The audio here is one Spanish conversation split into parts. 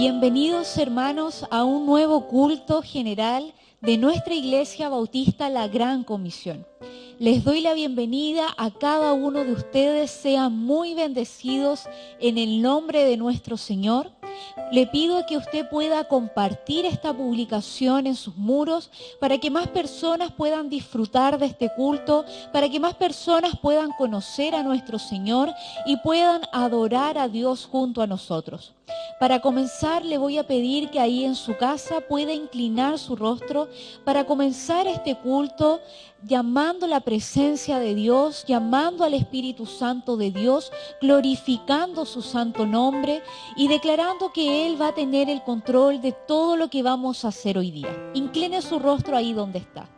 Bienvenidos, hermanos, a un nuevo culto general de nuestra Iglesia Bautista La Gran Comisión. Les doy la bienvenida a cada uno de ustedes. Sean muy bendecidos en el nombre de nuestro Señor. Le pido que usted pueda compartir esta publicación en sus muros para que más personas puedan disfrutar de este culto, para que más personas puedan conocer a nuestro Señor y puedan adorar a Dios junto a nosotros. Para comenzar, le voy a pedir que ahí en su casa pueda inclinar su rostro para comenzar este culto llamando la presencia de Dios, llamando al Espíritu Santo de Dios, glorificando su santo nombre y declarando que Él va a tener el control de todo lo que vamos a hacer hoy día. Incline su rostro ahí donde está.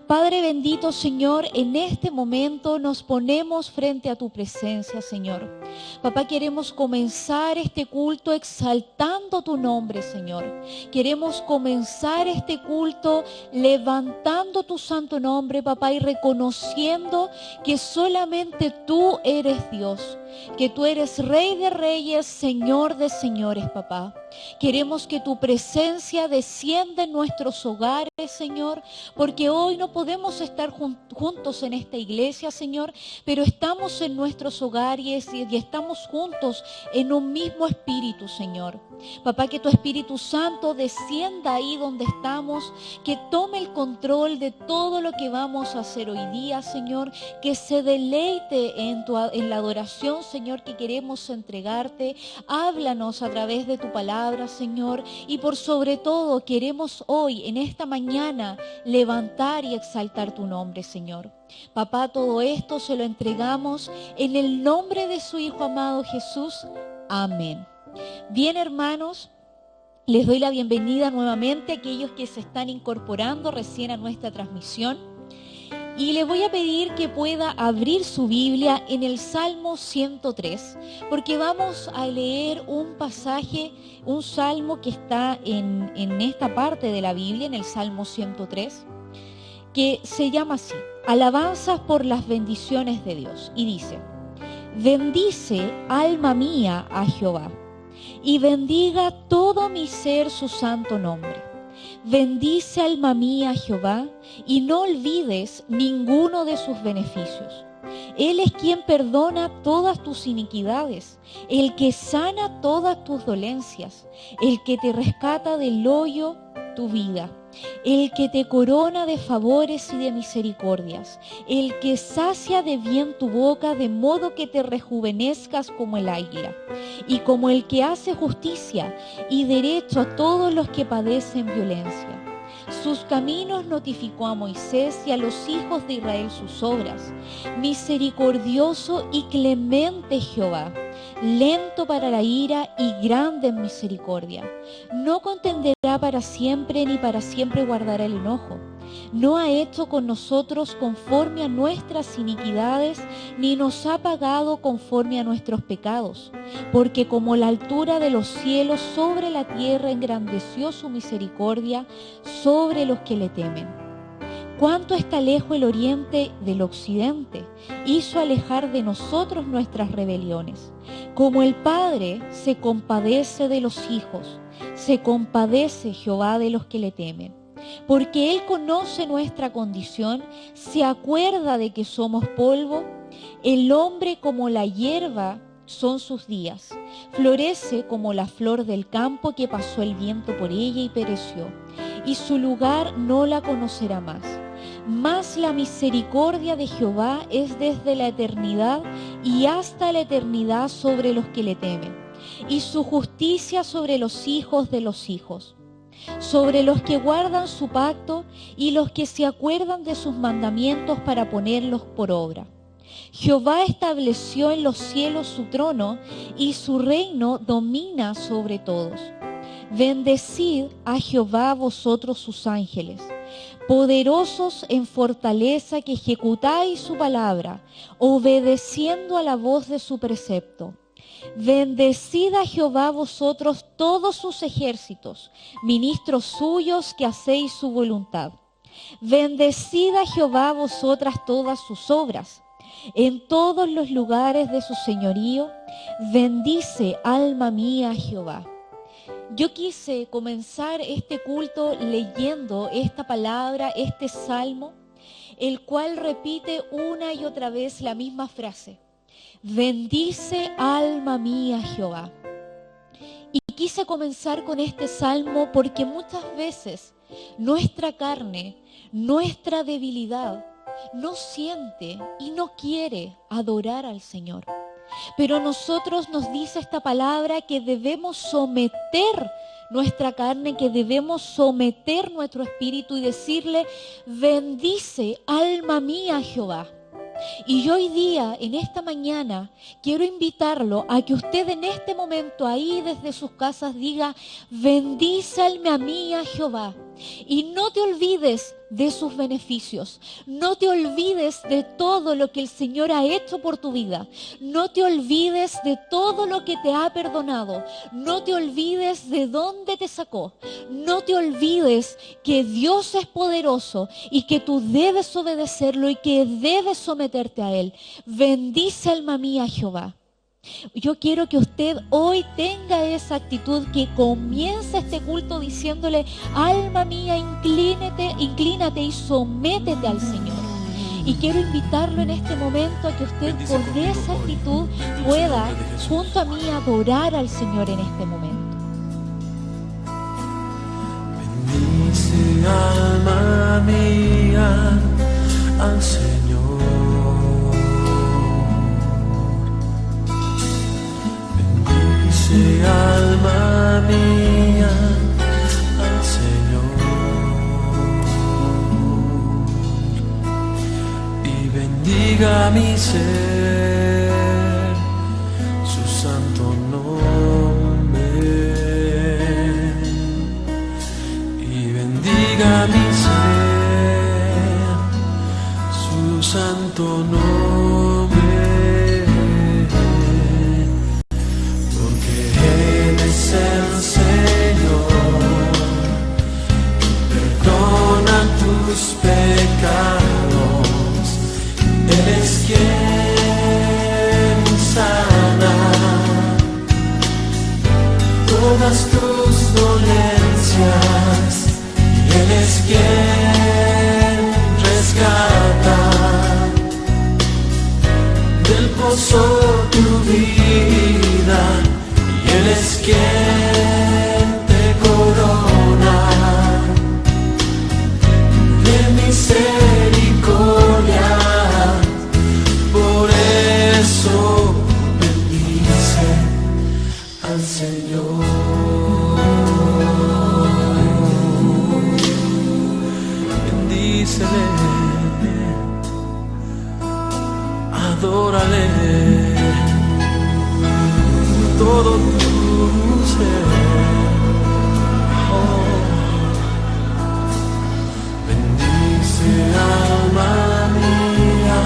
Padre bendito, Señor, en este momento nos ponemos frente a tu presencia, Señor. Papá, queremos comenzar este culto exaltando tu nombre, Señor. Queremos comenzar este culto levantando tu santo nombre, papá, y reconociendo que solamente tú eres Dios, que tú eres Rey de Reyes, Señor de Señores, papá. Queremos que tu presencia descienda en nuestros hogares, Señor, porque hoy no podemos estar juntos en esta iglesia, Señor, pero estamos en nuestros hogares y estamos juntos en un mismo espíritu, Señor. Papá, que tu Espíritu Santo descienda ahí donde estamos, que tome el control de todo lo que vamos a hacer hoy día, Señor, que se deleite en la adoración, Señor, que queremos entregarte. Háblanos a través de tu palabra, Señor, y por sobre todo queremos hoy, en esta mañana, levantar y exaltar tu nombre, Señor. Papá, todo esto se lo entregamos en el nombre de su Hijo amado Jesús. Amén. Bien, hermanos, les doy la bienvenida nuevamente a aquellos que se están incorporando recién a nuestra transmisión. Y le voy a pedir que pueda abrir su Biblia en el Salmo 103, porque vamos a leer un pasaje, un salmo que está en esta parte de la Biblia, en el Salmo 103, que se llama así: Alabanzas por las bendiciones de Dios. Y dice: bendice, alma mía, a Jehová, y bendiga todo mi ser su santo nombre. Bendice, alma mía, a Jehová, y no olvides ninguno de sus beneficios. Él es quien perdona todas tus iniquidades, el que sana todas tus dolencias, el que te rescata del hoyo tu vida, el que te corona de favores y de misericordias, el que sacia de bien tu boca de modo que te rejuvenezcas como el águila, y como el que hace justicia y derecho a todos los que padecen violencia. Sus caminos notificó a Moisés y a los hijos de Israel sus obras. Misericordioso y clemente Jehová, lento para la ira y grande en misericordia. No contenderá para siempre, ni para siempre guardará el enojo. No ha hecho con nosotros conforme a nuestras iniquidades, ni nos ha pagado conforme a nuestros pecados. Porque como la altura de los cielos sobre la tierra engrandeció su misericordia sobre los que le temen. Cuánto está lejos el oriente del occidente, hizo alejar de nosotros nuestras rebeliones. Como el Padre se compadece de los hijos, se compadece Jehová de los que le temen. Porque Él conoce nuestra condición, se acuerda de que somos polvo. El hombre como la hierba son sus días, florece como la flor del campo que pasó el viento por ella y pereció, y su lugar no la conocerá más. Mas la misericordia de Jehová es desde la eternidad y hasta la eternidad sobre los que le temen, y su justicia sobre los hijos de los hijos, sobre los que guardan su pacto y los que se acuerdan de sus mandamientos para ponerlos por obra. Jehová estableció en los cielos su trono y su reino domina sobre todos. Bendecid a Jehová vosotros sus ángeles, poderosos en fortaleza que ejecutáis su palabra, obedeciendo a la voz de su precepto. Bendecid a Jehová vosotros todos sus ejércitos, ministros suyos que hacéis su voluntad. Bendecid a Jehová vosotras todas sus obras. En todos los lugares de su señorío, bendice alma mía a Jehová. Yo quise comenzar este culto leyendo esta palabra, este salmo, el cual repite una y otra vez la misma frase. Bendice alma mía Jehová. Y quise comenzar con este salmo porque muchas veces nuestra carne, nuestra debilidad, no siente y no quiere adorar al Señor. Pero a nosotros nos dice esta palabra que debemos someter nuestra carne, que debemos someter nuestro espíritu y decirle, bendice alma mía Jehová. Y yo hoy día, en esta mañana, quiero invitarlo a que usted en este momento, ahí desde sus casas, diga, bendice alma mía Jehová. Y no te olvides de sus beneficios. No te olvides de todo lo que el Señor ha hecho por tu vida. No te olvides de todo lo que te ha perdonado. No te olvides de dónde te sacó. No te olvides que Dios es poderoso y que tú debes obedecerlo y que debes someterte a Él. Bendice alma mía Jehová. Yo quiero que usted hoy tenga esa actitud, que comience este culto diciéndole, alma mía, inclínate y sométete al Señor. Y quiero invitarlo en este momento a que usted con esa actitud pueda, junto a mí, adorar al Señor en este momento. Bendice alma mía al Señor. Alma mía al Señor, y bendiga mi ser su santo nombre, y bendiga mi ser su santo nombre. El Señor perdona tus pecados, Él es quien sana todas tus dolencias, y Él es quien rescata del pozo tu vida. Él es quien te corona de misericordia, por eso bendice al Señor. Bendícele, adórale todo tu ser. Oh, bendice alma mía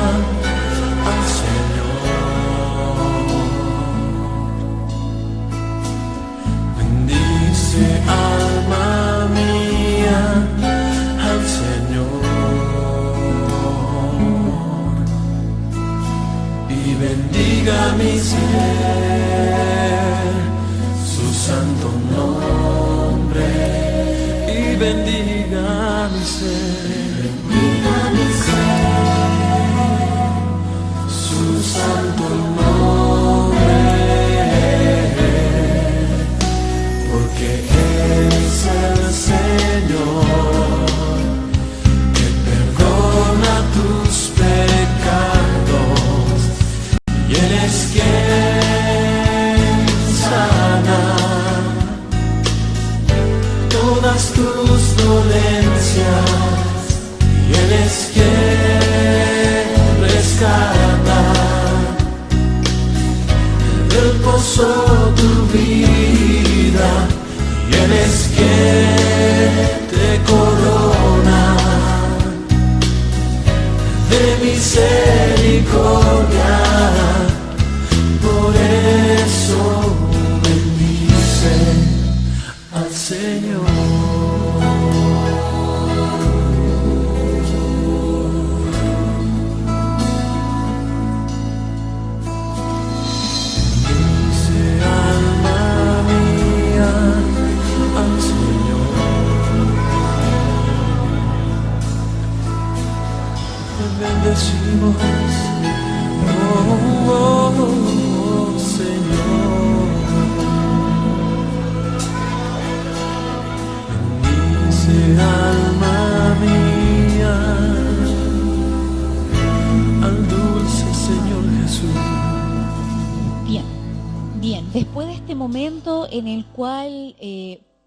al Señor. Bendice alma mía al Señor, y bendiga mi ser su santo nombre, y bendiga mi ser su santo nombre, porque Él es el Señor que perdona tus pecados, y Él es quien sana todas tus dolencias, y Él es quien rescata del pozo tu vida, y Él es quien te corona de misericordia, por eso bendice al Señor. Bendice alma mía te bendecimos, Señor. Bendice alma mía al dulce Señor Jesús. Bien, después de este momento en el cual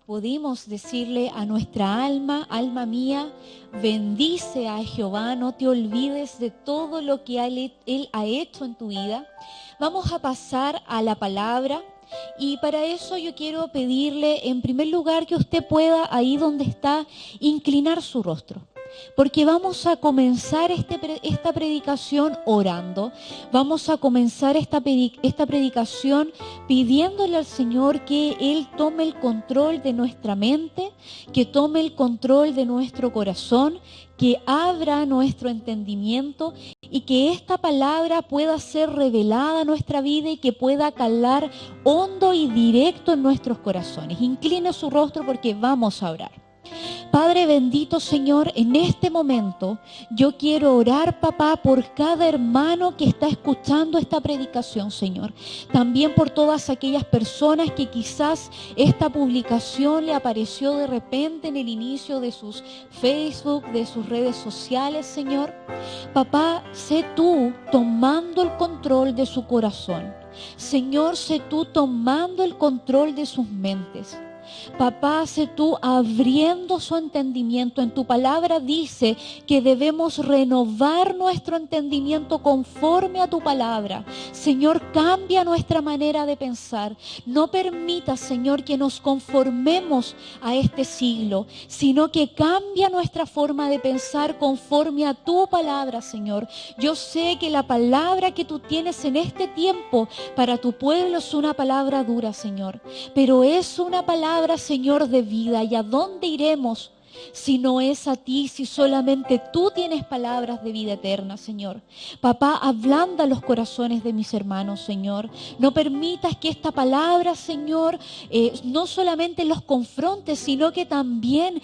pudimos decirle a nuestra alma, alma mía, bendice a Jehová, no te olvides de todo lo que Él ha hecho en tu vida. Vamos a pasar a la palabra y para eso yo quiero pedirle en primer lugar que usted pueda, ahí donde está, inclinar su rostro. Porque vamos a comenzar esta predicación orando, vamos a comenzar esta predicación pidiéndole al Señor que Él tome el control de nuestra mente, que tome el control de nuestro corazón, que abra nuestro entendimiento y que esta palabra pueda ser revelada a nuestra vida y que pueda calar hondo y directo en nuestros corazones. Incline su rostro porque vamos a orar. Padre bendito, Señor, en este momento yo quiero orar, papá, por cada hermano que está escuchando esta predicación, Señor. También por todas aquellas personas que quizás esta publicación le apareció de repente en el inicio de sus Facebook, de sus redes sociales, Señor. Papá, sé tú tomando el control de su corazón. Señor, sé tú tomando el control de sus mentes. Papá, sé tú abriendo su entendimiento. En tu palabra dice que debemos renovar nuestro entendimiento conforme a tu palabra. Señor, cambia nuestra manera de pensar. No permita, Señor, que nos conformemos a este siglo, sino que cambia nuestra forma de pensar conforme a tu palabra, Señor. Yo sé que la palabra que tú tienes en este tiempo para tu pueblo es una palabra dura, Señor, pero es una palabra, Señor, de vida. ¿Y a dónde iremos si no es a ti, si solamente tú tienes palabras de vida eterna, Señor? Papá, ablanda los corazones de mis hermanos, Señor. No permitas que esta palabra, Señor, no solamente los confronte, sino que también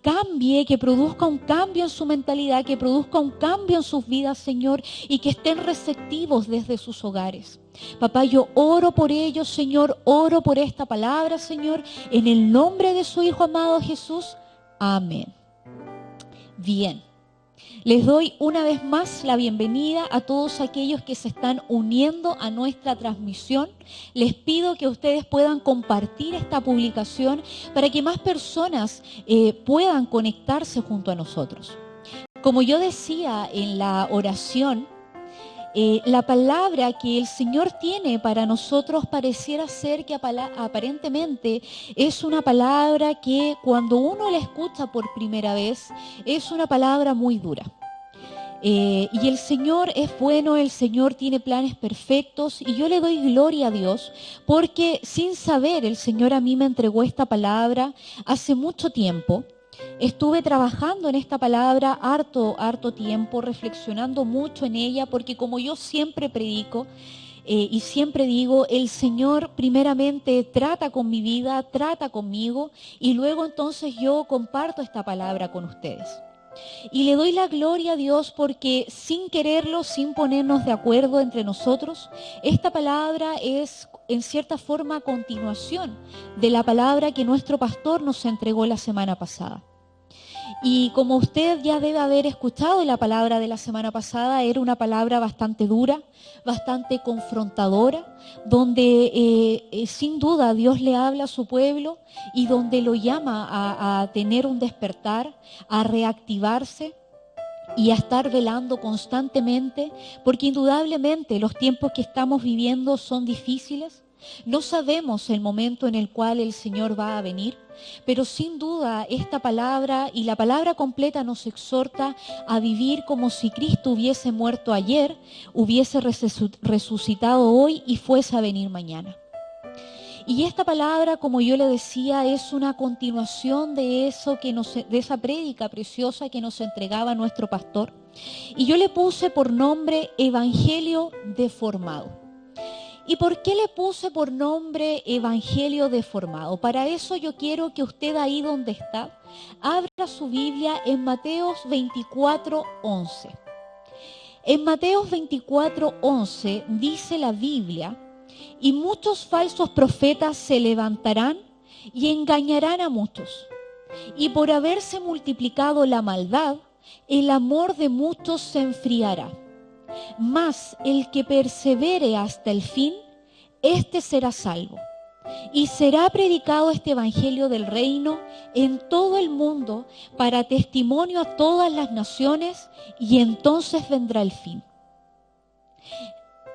cambie, que produzca un cambio en su mentalidad, que produzca un cambio en sus vidas, Señor, y que estén receptivos desde sus hogares. Papá, yo oro por ellos, Señor, oro por esta palabra, Señor, en el nombre de su Hijo amado Jesús. Amén. Bien, les doy una vez más la bienvenida a todos aquellos que se están uniendo a nuestra transmisión. Les pido que ustedes puedan compartir esta publicación para que más personas puedan conectarse junto a nosotros. Como yo decía en la oración, la palabra que el Señor tiene para nosotros pareciera ser que aparentemente es una palabra que cuando uno la escucha por primera vez es una palabra muy dura. Y el Señor es bueno, el Señor tiene planes perfectos y yo le doy gloria a Dios porque sin saber el Señor a mí me entregó esta palabra hace mucho tiempo. Estuve trabajando en esta palabra harto tiempo, reflexionando mucho en ella, porque como yo siempre predico y siempre digo, el Señor primeramente trata con mi vida, trata conmigo, y luego entonces yo comparto esta palabra con ustedes. Y le doy la gloria a Dios porque sin quererlo, sin ponernos de acuerdo entre nosotros, esta palabra es en cierta forma continuación de la palabra que nuestro pastor nos entregó la semana pasada. Y como usted ya debe haber escuchado, la palabra de la semana pasada era una palabra bastante dura, bastante confrontadora, donde sin duda Dios le habla a su pueblo y donde lo llama a tener un despertar, a reactivarse y a estar velando constantemente, porque indudablemente los tiempos que estamos viviendo son difíciles. No sabemos el momento en el cual el Señor va a venir, pero sin duda esta palabra y la palabra completa nos exhorta a vivir como si Cristo hubiese muerto ayer, hubiese resucitado hoy y fuese a venir mañana. Y esta palabra, como yo le decía, es una continuación de esa prédica preciosa que nos entregaba nuestro pastor. Y yo le puse por nombre Evangelio Deformado. ¿Y por qué le puse por nombre Evangelio Deformado? Para eso yo quiero que usted ahí donde está, abra su Biblia en Mateos 24:11. En Mateo 24:11 dice la Biblia, y muchos falsos profetas se levantarán y engañarán a muchos. Y por haberse multiplicado la maldad, el amor de muchos se enfriará. Mas el que persevere hasta el fin, éste será salvo. Y será predicado este evangelio del reino en todo el mundo para testimonio a todas las naciones, y entonces vendrá el fin.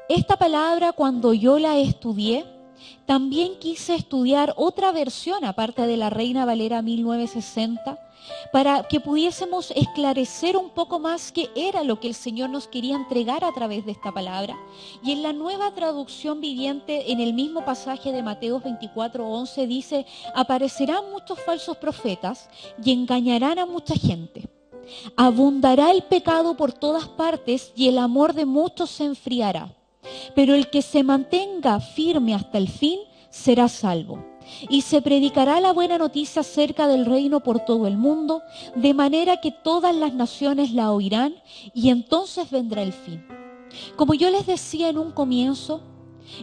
Esta palabra, cuando yo la estudié, también quise estudiar otra versión aparte de la Reina Valera 1960, para que pudiésemos esclarecer un poco más qué era lo que el Señor nos quería entregar a través de esta palabra. Y en la Nueva Traducción Viviente, en el mismo pasaje de Mateo 24:11, dice: aparecerán muchos falsos profetas y engañarán a mucha gente. Abundará el pecado por todas partes y el amor de muchos se enfriará. Pero el que se mantenga firme hasta el fin será salvo. Y se predicará la buena noticia acerca del reino por todo el mundo, de manera que todas las naciones la oirán, y entonces vendrá el fin. Como yo les decía en un comienzo,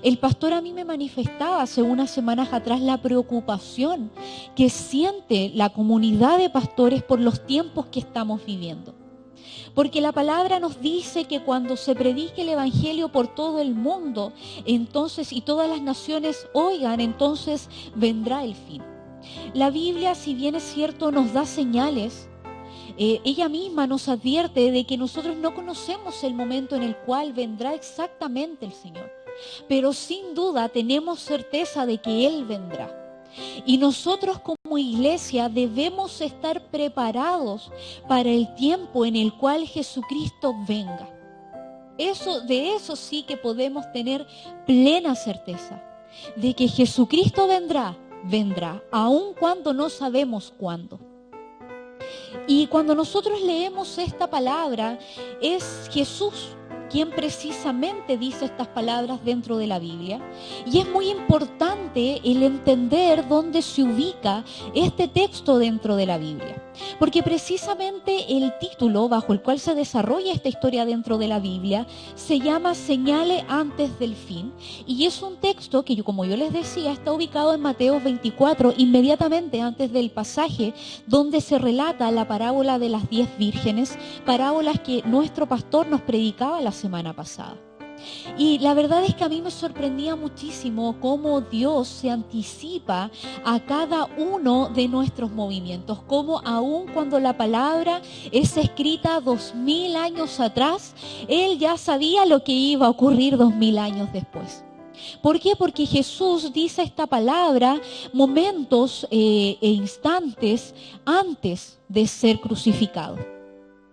el pastor a mí me manifestaba hace unas semanas atrás la preocupación que siente la comunidad de pastores por los tiempos que estamos viviendo. Porque la palabra nos dice que cuando se predique el evangelio por todo el mundo, entonces, y todas las naciones oigan, entonces vendrá el fin. La Biblia, si bien es cierto, nos da señales, ella misma nos advierte de que nosotros no conocemos el momento en el cual vendrá exactamente el Señor. Pero sin duda tenemos certeza de que Él vendrá. Y nosotros como iglesia debemos estar preparados para el tiempo en el cual Jesucristo venga. De eso sí que podemos tener plena certeza, de que Jesucristo vendrá, aun cuando no sabemos cuándo. Y cuando nosotros leemos esta palabra, es Jesús quien precisamente dice estas palabras dentro de la Biblia. Y es muy importante el entender dónde se ubica este texto dentro de la Biblia. Porque precisamente el título bajo el cual se desarrolla esta historia dentro de la Biblia se llama Señales antes del fin. Y es un texto que, como yo les decía, está ubicado en Mateo 24, inmediatamente antes del pasaje donde se relata la parábola de las 10 vírgenes, parábolas que nuestro pastor nos predicaba la semana pasada. Y la verdad es que a mí me sorprendía muchísimo cómo Dios se anticipa a cada uno de nuestros movimientos, cómo aun cuando la palabra es escrita 2000 años atrás, Él ya sabía lo que iba a ocurrir 2000 años después. ¿Por qué? Porque Jesús dice esta palabra momentos e instantes antes de ser crucificado.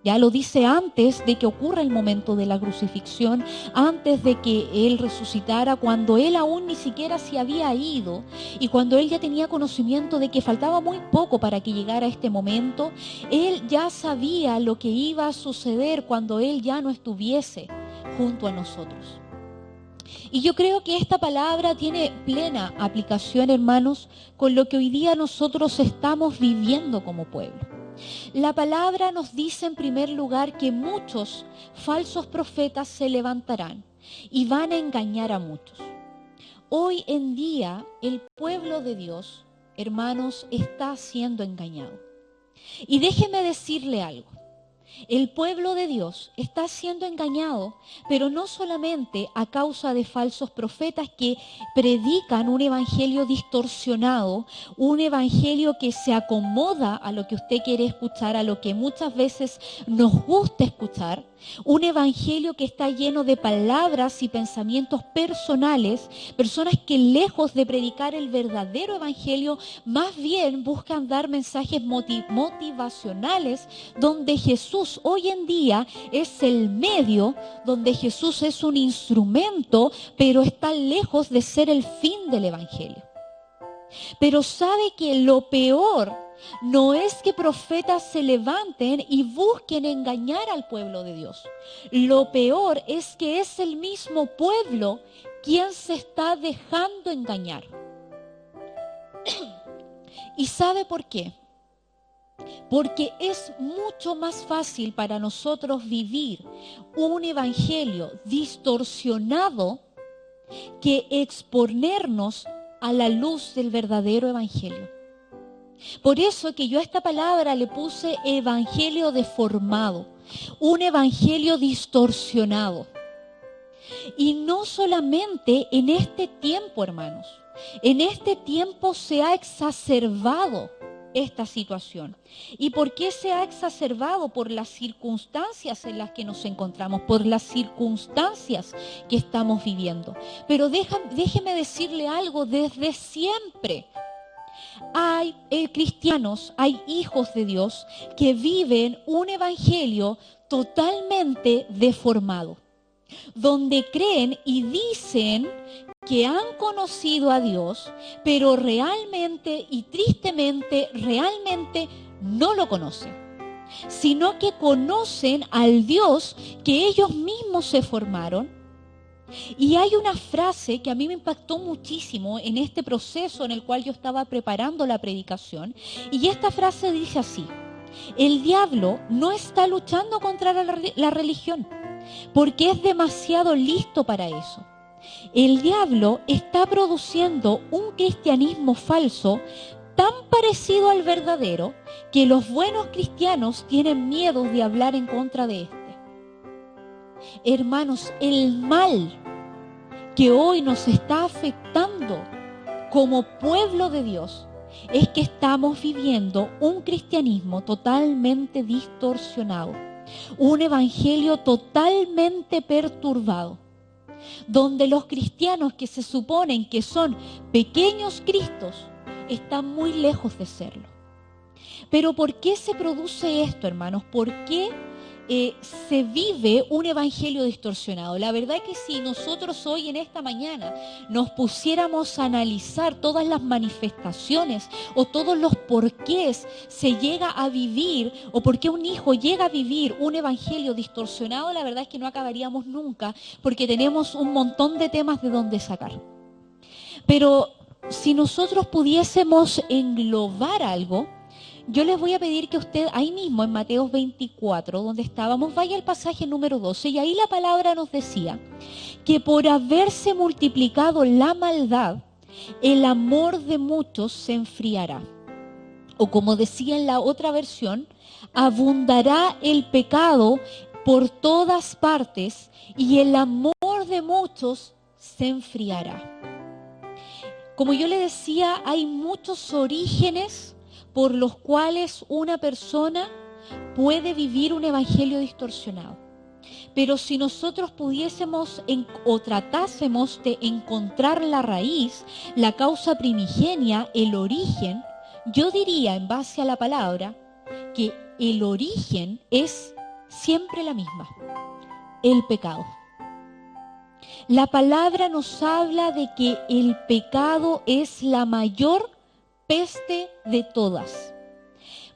Ya lo dice antes de que ocurra el momento de la crucifixión, antes de que Él resucitara, cuando Él aún ni siquiera se había ido y cuando Él ya tenía conocimiento de que faltaba muy poco para que llegara este momento. Él ya sabía lo que iba a suceder cuando Él ya no estuviese junto a nosotros. Y yo creo que esta palabra tiene plena aplicación, hermanos, con lo que hoy día nosotros estamos viviendo como pueblo. La palabra nos dice en primer lugar que muchos falsos profetas se levantarán y van a engañar a muchos. Hoy en día el pueblo de Dios, hermanos, está siendo engañado. Y déjeme decirle algo. El pueblo de Dios está siendo engañado, pero no solamente a causa de falsos profetas que predican un evangelio distorsionado, un evangelio que se acomoda a lo que usted quiere escuchar, a lo que muchas veces nos gusta escuchar, un evangelio que está lleno de palabras y pensamientos personales, personas que lejos de predicar el verdadero evangelio, más bien buscan dar mensajes motivacionales, donde Jesús hoy en día es el medio, donde Jesús es un instrumento, pero está lejos de ser el fin del evangelio. Pero sabe que lo peor no es que profetas se levanten y busquen engañar al pueblo de Dios. Lo peor es que es el mismo pueblo quien se está dejando engañar. ¿Y sabe por qué? Porque es mucho más fácil para nosotros vivir un evangelio distorsionado que exponernos a la luz del verdadero evangelio. Por eso que yo a esta palabra le puse evangelio deformado, un evangelio distorsionado. Y no solamente en este tiempo, hermanos, en este tiempo se ha exacerbado esta situación. ¿Y por qué se ha exacerbado? Por las circunstancias en las que nos encontramos, por las circunstancias que estamos viviendo. Pero déjeme decirle algo, desde siempre hay cristianos, hay hijos de Dios que viven un evangelio totalmente deformado, donde creen y dicen que han conocido a Dios, pero realmente y tristemente, realmente no lo conocen, sino que conocen al Dios que ellos mismos se formaron. Y hay una frase que a mí me impactó muchísimo en este proceso en el cual yo estaba preparando la predicación, y esta frase dice así: el diablo no está luchando contra la religión, porque es demasiado listo para eso. El diablo está produciendo un cristianismo falso tan parecido al verdadero que los buenos cristianos tienen miedo de hablar en contra de este. Hermanos, el mal que hoy nos está afectando como pueblo de Dios es que estamos viviendo un cristianismo totalmente distorsionado, un evangelio totalmente perturbado, donde los cristianos que se suponen que son pequeños cristos están muy lejos de serlo. Pero ¿por qué se produce esto, hermanos? ¿Por qué se vive un evangelio distorsionado? La verdad es que si nosotros hoy en esta mañana nos pusiéramos a analizar todas las manifestaciones o todos los porqués se llega a vivir, o por qué un hijo llega a vivir un evangelio distorsionado, la verdad es que no acabaríamos nunca, porque tenemos un montón de temas de donde sacar. Pero si nosotros pudiésemos englobar algo, yo les voy a pedir que usted ahí mismo en Mateo 24, donde estábamos, vaya al pasaje número 12, y ahí la palabra nos decía que por haberse multiplicado la maldad, el amor de muchos se enfriará. O como decía en la otra versión, abundará el pecado por todas partes y el amor de muchos se enfriará. Como yo le decía, hay muchos orígenes por los cuales una persona puede vivir un evangelio distorsionado. Pero si nosotros pudiésemos o tratásemos de encontrar la raíz, la causa primigenia, el origen, yo diría en base a la palabra que el origen es siempre la misma: el pecado. La palabra nos habla de que el pecado es la mayor peste de todas,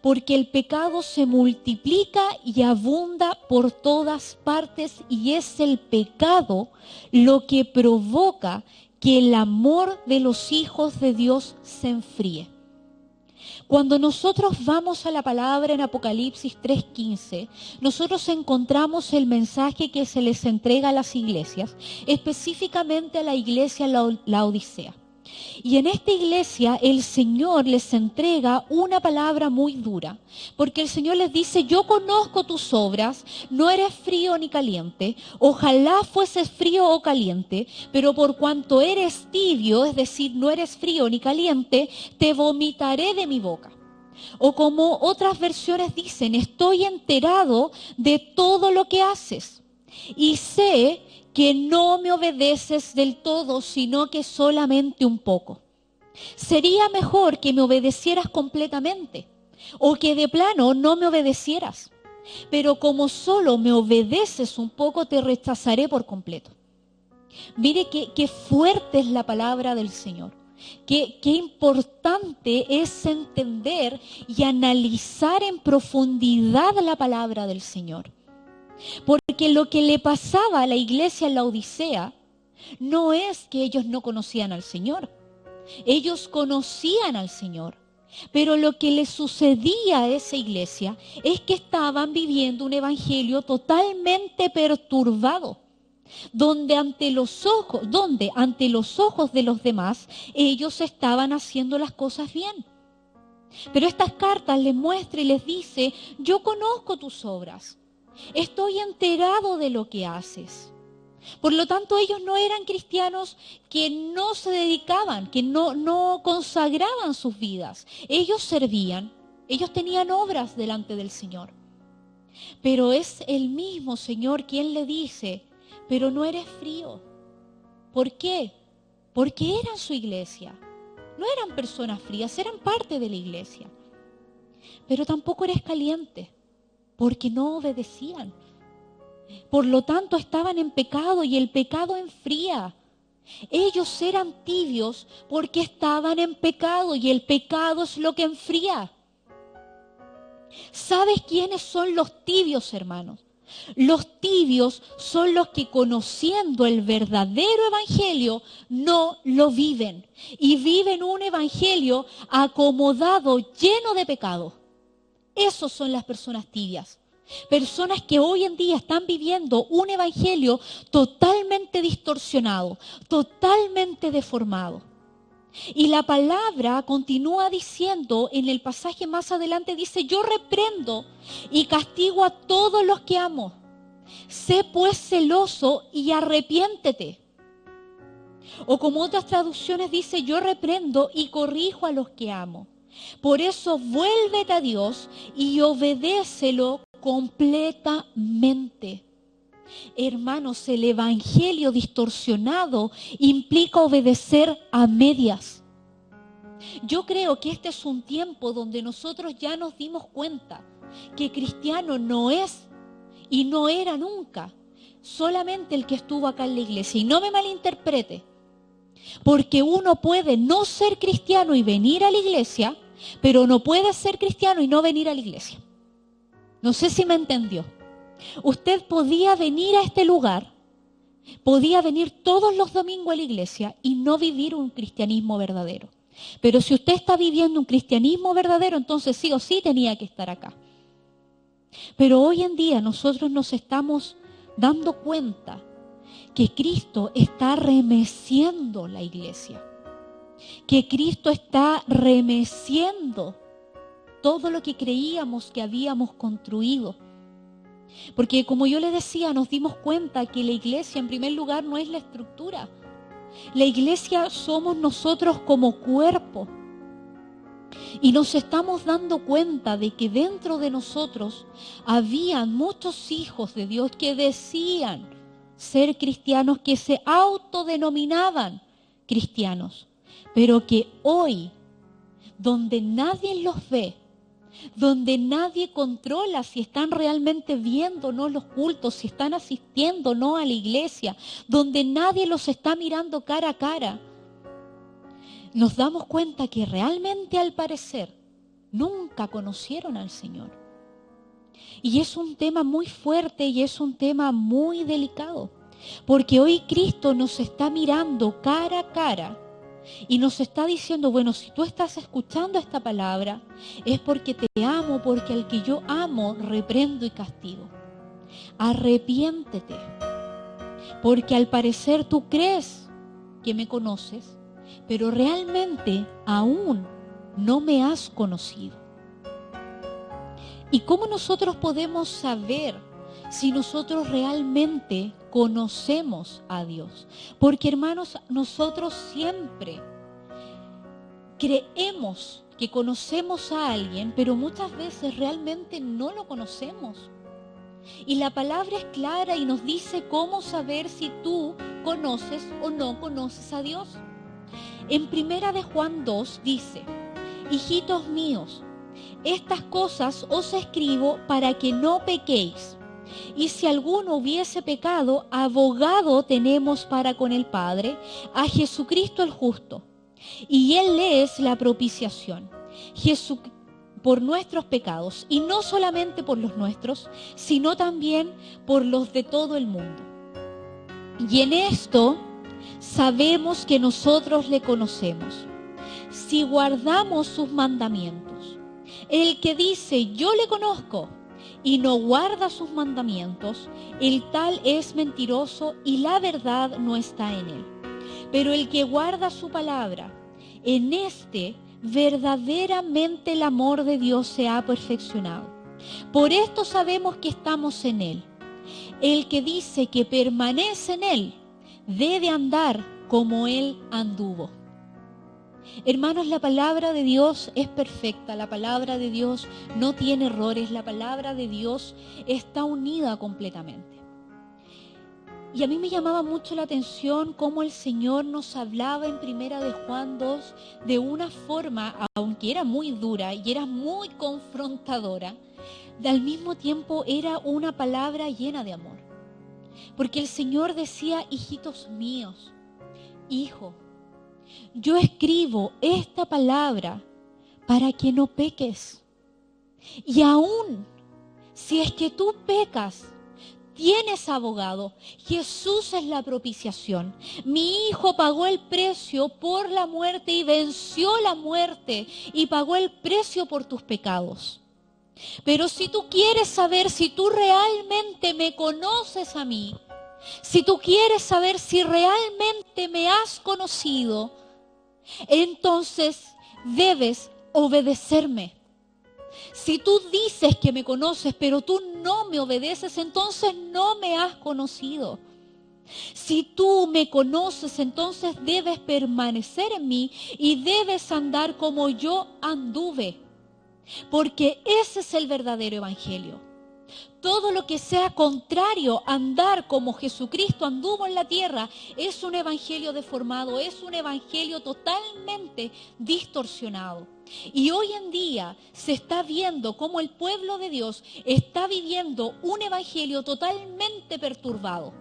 porque el pecado se multiplica y abunda por todas partes, y es el pecado lo que provoca que el amor de los hijos de Dios se enfríe. Cuando nosotros vamos a la palabra en Apocalipsis 3:15, nosotros encontramos el mensaje que se les entrega a las iglesias, específicamente a la iglesia Laodicea. Y en esta iglesia el Señor les entrega una palabra muy dura, porque el Señor les dice: yo conozco tus obras, no eres frío ni caliente, ojalá fueses frío o caliente, pero por cuanto eres tibio, es decir, no eres frío ni caliente, te vomitaré de mi boca. O como otras versiones dicen: estoy enterado de todo lo que haces y sé que no me obedeces del todo, sino que solamente un poco. Sería mejor que me obedecieras completamente, o que de plano no me obedecieras. Pero como solo me obedeces un poco, te rechazaré por completo. Mire qué fuerte es la palabra del Señor. Qué importante es entender y analizar en profundidad la palabra del Señor. Porque lo que le pasaba a la iglesia en la Odisea no es que ellos no conocían al Señor. Ellos conocían al Señor, Pero lo que le sucedía a esa iglesia es que estaban viviendo un evangelio totalmente perturbado, donde ante los ojos de los demás ellos estaban haciendo las cosas bien. Pero estas cartas les muestra y les dice: yo conozco tus obras, estoy enterado de lo que haces. Por lo tanto, ellos no eran cristianos que no se dedicaban, que no consagraban sus vidas. Ellos servían, ellos tenían obras delante del Señor. Pero es el mismo Señor quien le dice: pero no eres frío. ¿Por qué? Porque eran su iglesia. No eran personas frías, eran parte de la iglesia. Pero tampoco eres caliente, porque no obedecían. Por lo tanto, estaban en pecado y el pecado enfría. Ellos eran tibios porque estaban en pecado y el pecado es lo que enfría. ¿Sabes quiénes son los tibios, hermanos? Los tibios son los que, conociendo el verdadero evangelio, no lo viven. Y viven un evangelio acomodado, lleno de pecado. Esos son las personas tibias. Personas que hoy en día están viviendo un evangelio totalmente distorsionado, totalmente deformado. Y la palabra continúa diciendo, en el pasaje más adelante dice: yo reprendo y castigo a todos los que amo. Sé pues celoso y arrepiéntete. O como otras traducciones dice: yo reprendo y corrijo a los que amo. Por eso vuélvete a Dios y obedécelo completamente. Hermanos, el evangelio distorsionado implica obedecer a medias. Yo creo que este es un tiempo donde nosotros ya nos dimos cuenta que cristiano no es y no era nunca solamente el que estuvo acá en la iglesia. Y no me malinterprete, porque uno puede no ser cristiano y venir a la iglesia, pero no puede ser cristiano y no venir a la iglesia. No sé si me entendió. Usted podía venir a este lugar, podía venir todos los domingos a la iglesia y no vivir un cristianismo verdadero. Pero si usted está viviendo un cristianismo verdadero, entonces sí o sí tenía que estar acá. Pero hoy en día nosotros nos estamos dando cuenta que Cristo está remeciendo la iglesia, que Cristo está remeciendo todo lo que creíamos que habíamos construido. Porque como yo les decía, nos dimos cuenta que la iglesia en primer lugar no es la estructura. La iglesia somos nosotros como cuerpo. Y nos estamos dando cuenta de que dentro de nosotros habían muchos hijos de Dios que decían ser cristianos, que se autodenominaban cristianos, pero que hoy, donde nadie los ve, donde nadie controla si están realmente viendo o no los cultos, si están asistiendo o no a la iglesia, donde nadie los está mirando cara a cara, nos damos cuenta que realmente, al parecer, nunca conocieron al Señor. Y es un tema muy fuerte y es un tema muy delicado, porque hoy Cristo nos está mirando cara a cara y nos está diciendo: bueno, si tú estás escuchando esta palabra, es porque te amo, porque al que yo amo reprendo y castigo. Arrepiéntete, porque al parecer tú crees que me conoces, pero realmente aún no me has conocido. ¿Y cómo nosotros podemos saber si nosotros realmente conocemos a Dios? Porque, hermanos, nosotros siempre creemos que conocemos a alguien, pero muchas veces realmente no lo conocemos. Y la palabra es clara y nos dice cómo saber si tú conoces o no conoces a Dios. En 1 de Juan 2 dice: hijitos míos, estas cosas os escribo para que no pequéis. Y si alguno hubiese pecado, abogado tenemos para con el Padre, a Jesucristo el justo. Y Él es la propiciación por nuestros pecados, y no solamente por los nuestros, sino también por los de todo el mundo. Y en esto sabemos que nosotros le conocemos, si guardamos sus mandamientos. El que dice, yo le conozco, y no guarda sus mandamientos, el tal es mentiroso y la verdad no está en él. Pero el que guarda su palabra, en este verdaderamente el amor de Dios se ha perfeccionado. Por esto sabemos que estamos en él. El que dice que permanece en él, debe andar como él anduvo. Hermanos, la palabra de Dios es perfecta, la palabra de Dios no tiene errores, la palabra de Dios está unida completamente. Y a mí me llamaba mucho la atención cómo el Señor nos hablaba en Primera de Juan 2 de una forma, aunque era muy dura y era muy confrontadora, al mismo tiempo era una palabra llena de amor. Porque el Señor decía, hijitos míos, hijo, yo escribo esta palabra para que no peques. Y aún si es que tú pecas, tienes abogado. Jesús es la propiciación. Mi Hijo pagó el precio por la muerte y venció la muerte y pagó el precio por tus pecados. Pero si tú quieres saber si tú realmente me conoces a mí, si tú quieres saber si realmente me has conocido, entonces debes obedecerme. Si tú dices que me conoces, pero tú no me obedeces, entonces no me has conocido. Si tú me conoces, entonces debes permanecer en mí y debes andar como yo anduve. Porque ese es el verdadero evangelio. Todo lo que sea contrario a andar como Jesucristo anduvo en la tierra es un evangelio deformado, es un evangelio totalmente distorsionado. Y hoy en día se está viendo cómo el pueblo de Dios está viviendo un evangelio totalmente perturbado.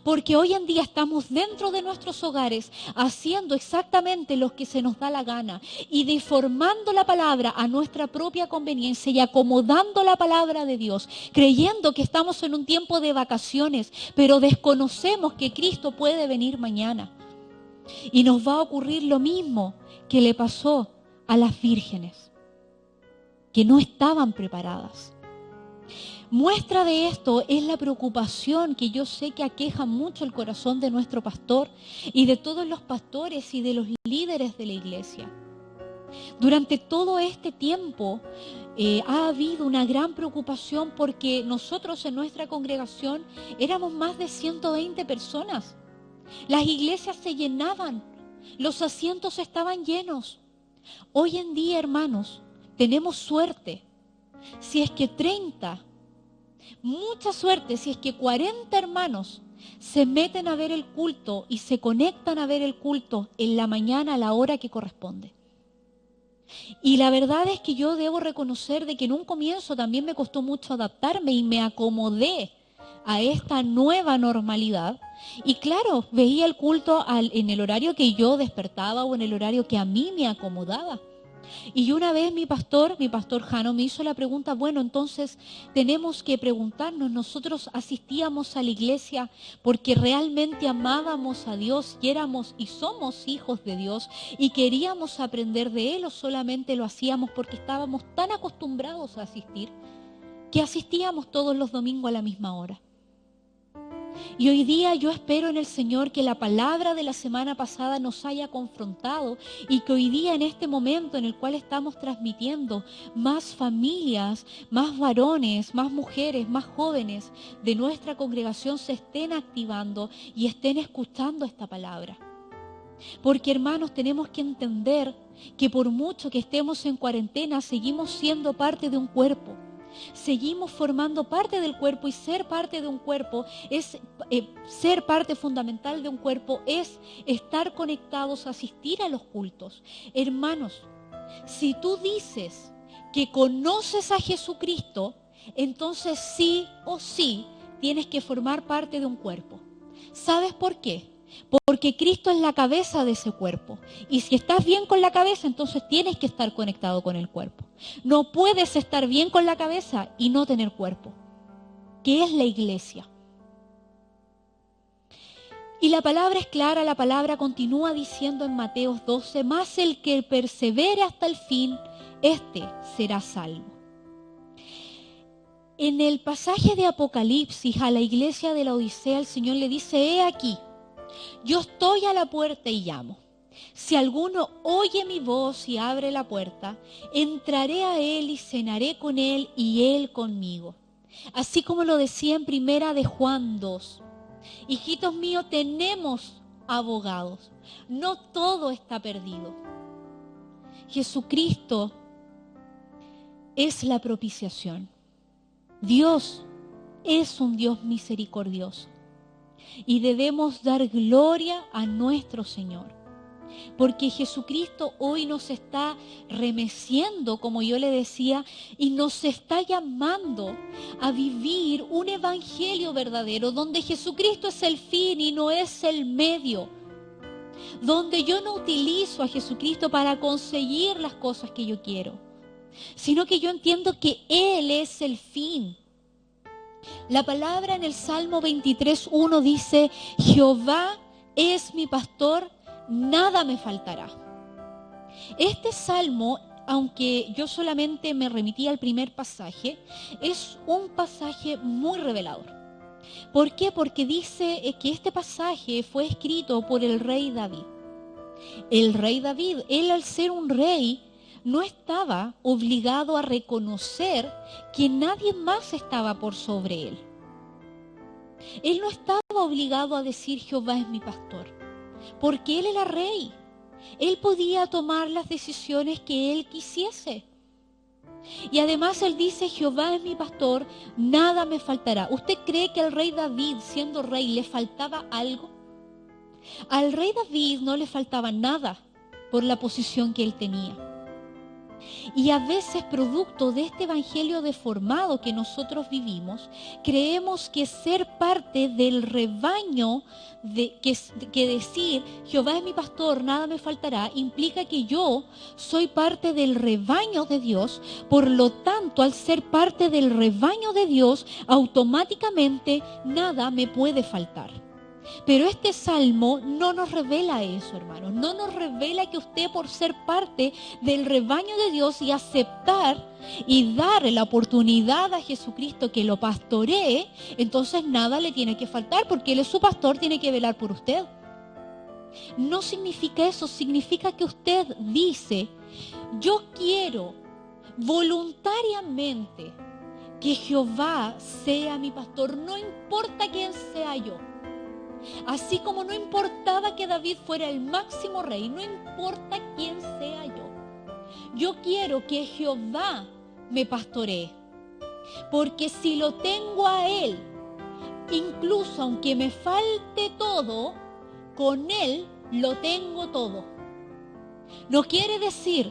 Porque hoy en día estamos dentro de nuestros hogares haciendo exactamente lo que se nos da la gana y deformando la palabra a nuestra propia conveniencia y acomodando la palabra de Dios, creyendo que estamos en un tiempo de vacaciones, pero desconocemos que Cristo puede venir mañana. Y nos va a ocurrir lo mismo que le pasó a las vírgenes, que no estaban preparadas. Muestra de esto es la preocupación que yo sé que aqueja mucho el corazón de nuestro pastor y de todos los pastores y de los líderes de la iglesia. Durante todo este tiempo ha habido una gran preocupación porque nosotros en nuestra congregación éramos más de 120 personas. Las iglesias se llenaban, los asientos estaban llenos. Hoy en día, hermanos, tenemos suerte. Si es que 30, mucha suerte si es que 40 hermanos se meten a ver el culto y se conectan a ver el culto en la mañana a la hora que corresponde. Y la verdad es que yo debo reconocer de que en un comienzo también me costó mucho adaptarme y me acomodé a esta nueva normalidad. Y claro, veía el culto en el horario que yo despertaba o en el horario que a mí me acomodaba. Y una vez mi pastor Jano, me hizo la pregunta, bueno, entonces tenemos que preguntarnos, nosotros asistíamos a la iglesia porque realmente amábamos a Dios y éramos y somos hijos de Dios y queríamos aprender de Él, o solamente lo hacíamos porque estábamos tan acostumbrados a asistir que asistíamos todos los domingos a la misma hora. Y hoy día yo espero en el Señor que la palabra de la semana pasada nos haya confrontado y que hoy día en este momento en el cual estamos transmitiendo, más familias, más varones, más mujeres, más jóvenes de nuestra congregación se estén activando y estén escuchando esta palabra. Porque, hermanos, tenemos que entender que por mucho que estemos en cuarentena, seguimos siendo parte de un cuerpo. Seguimos formando parte del cuerpo, y ser parte de un cuerpo es ser parte fundamental de un cuerpo, es estar conectados, asistir a los cultos. Hermanos, si tú dices que conoces a Jesucristo, entonces sí o sí tienes que formar parte de un cuerpo. ¿Sabes por qué? Porque Cristo es la cabeza de ese cuerpo. Y si estás bien con la cabeza, entonces tienes que estar conectado con el cuerpo. No puedes estar bien con la cabeza y no tener cuerpo, que es la iglesia. Y la palabra es clara, la palabra continúa diciendo en Mateo 12, más el que persevere hasta el fin, este será salvo. En el pasaje de Apocalipsis a la iglesia de la Odisea, el Señor le dice, he aquí, yo estoy a la puerta y llamo. Si alguno oye mi voz y abre la puerta, entraré a él y cenaré con él y él conmigo. Así como lo decía en primera de Juan 2. Hijitos míos, tenemos abogados. No todo está perdido. Jesucristo es la propiciación. Dios es un Dios misericordioso. Y debemos dar gloria a nuestro Señor. Porque Jesucristo hoy nos está remeciendo, como yo le decía, y nos está llamando a vivir un evangelio verdadero, donde Jesucristo es el fin y no es el medio. Donde yo no utilizo a Jesucristo para conseguir las cosas que yo quiero, sino que yo entiendo que Él es el fin. La palabra en el Salmo 23:1 dice, Jehová es mi pastor, nada me faltará. Este salmo, aunque yo solamente me remití al primer pasaje, es un pasaje muy revelador. ¿Por qué? Porque dice que este pasaje fue escrito por el rey David. El rey David, él al ser un rey, no estaba obligado a reconocer que nadie más estaba por sobre él. Él no estaba obligado a decir Jehová es mi pastor, porque él era rey. Él podía tomar las decisiones que él quisiese. Y además él dice, Jehová es mi pastor, nada me faltará. ¿Usted cree que al rey David, siendo rey, le faltaba algo? Al rey David no le faltaba nada por la posición que él tenía. Y a veces, producto de este evangelio deformado que nosotros vivimos, creemos que ser parte del rebaño, que decir Jehová es mi pastor, nada me faltará, implica que yo soy parte del rebaño de Dios. Por lo tanto, al ser parte del rebaño de Dios, automáticamente nada me puede faltar. Pero este salmo no nos revela eso, hermanos. No nos revela que usted, por ser parte del rebaño de Dios y aceptar y darle la oportunidad a Jesucristo que lo pastoree, entonces nada le tiene que faltar, porque Él es su pastor, tiene que velar por usted. No significa eso. Significa que usted dice, yo quiero voluntariamente que Jehová sea mi pastor, no importa quién sea yo. Así como no importaba que David fuera el máximo rey, no importa quién sea yo. Yo quiero que Jehová me pastoree. Porque si lo tengo a Él, incluso aunque me falte todo, con Él lo tengo todo. No quiere decir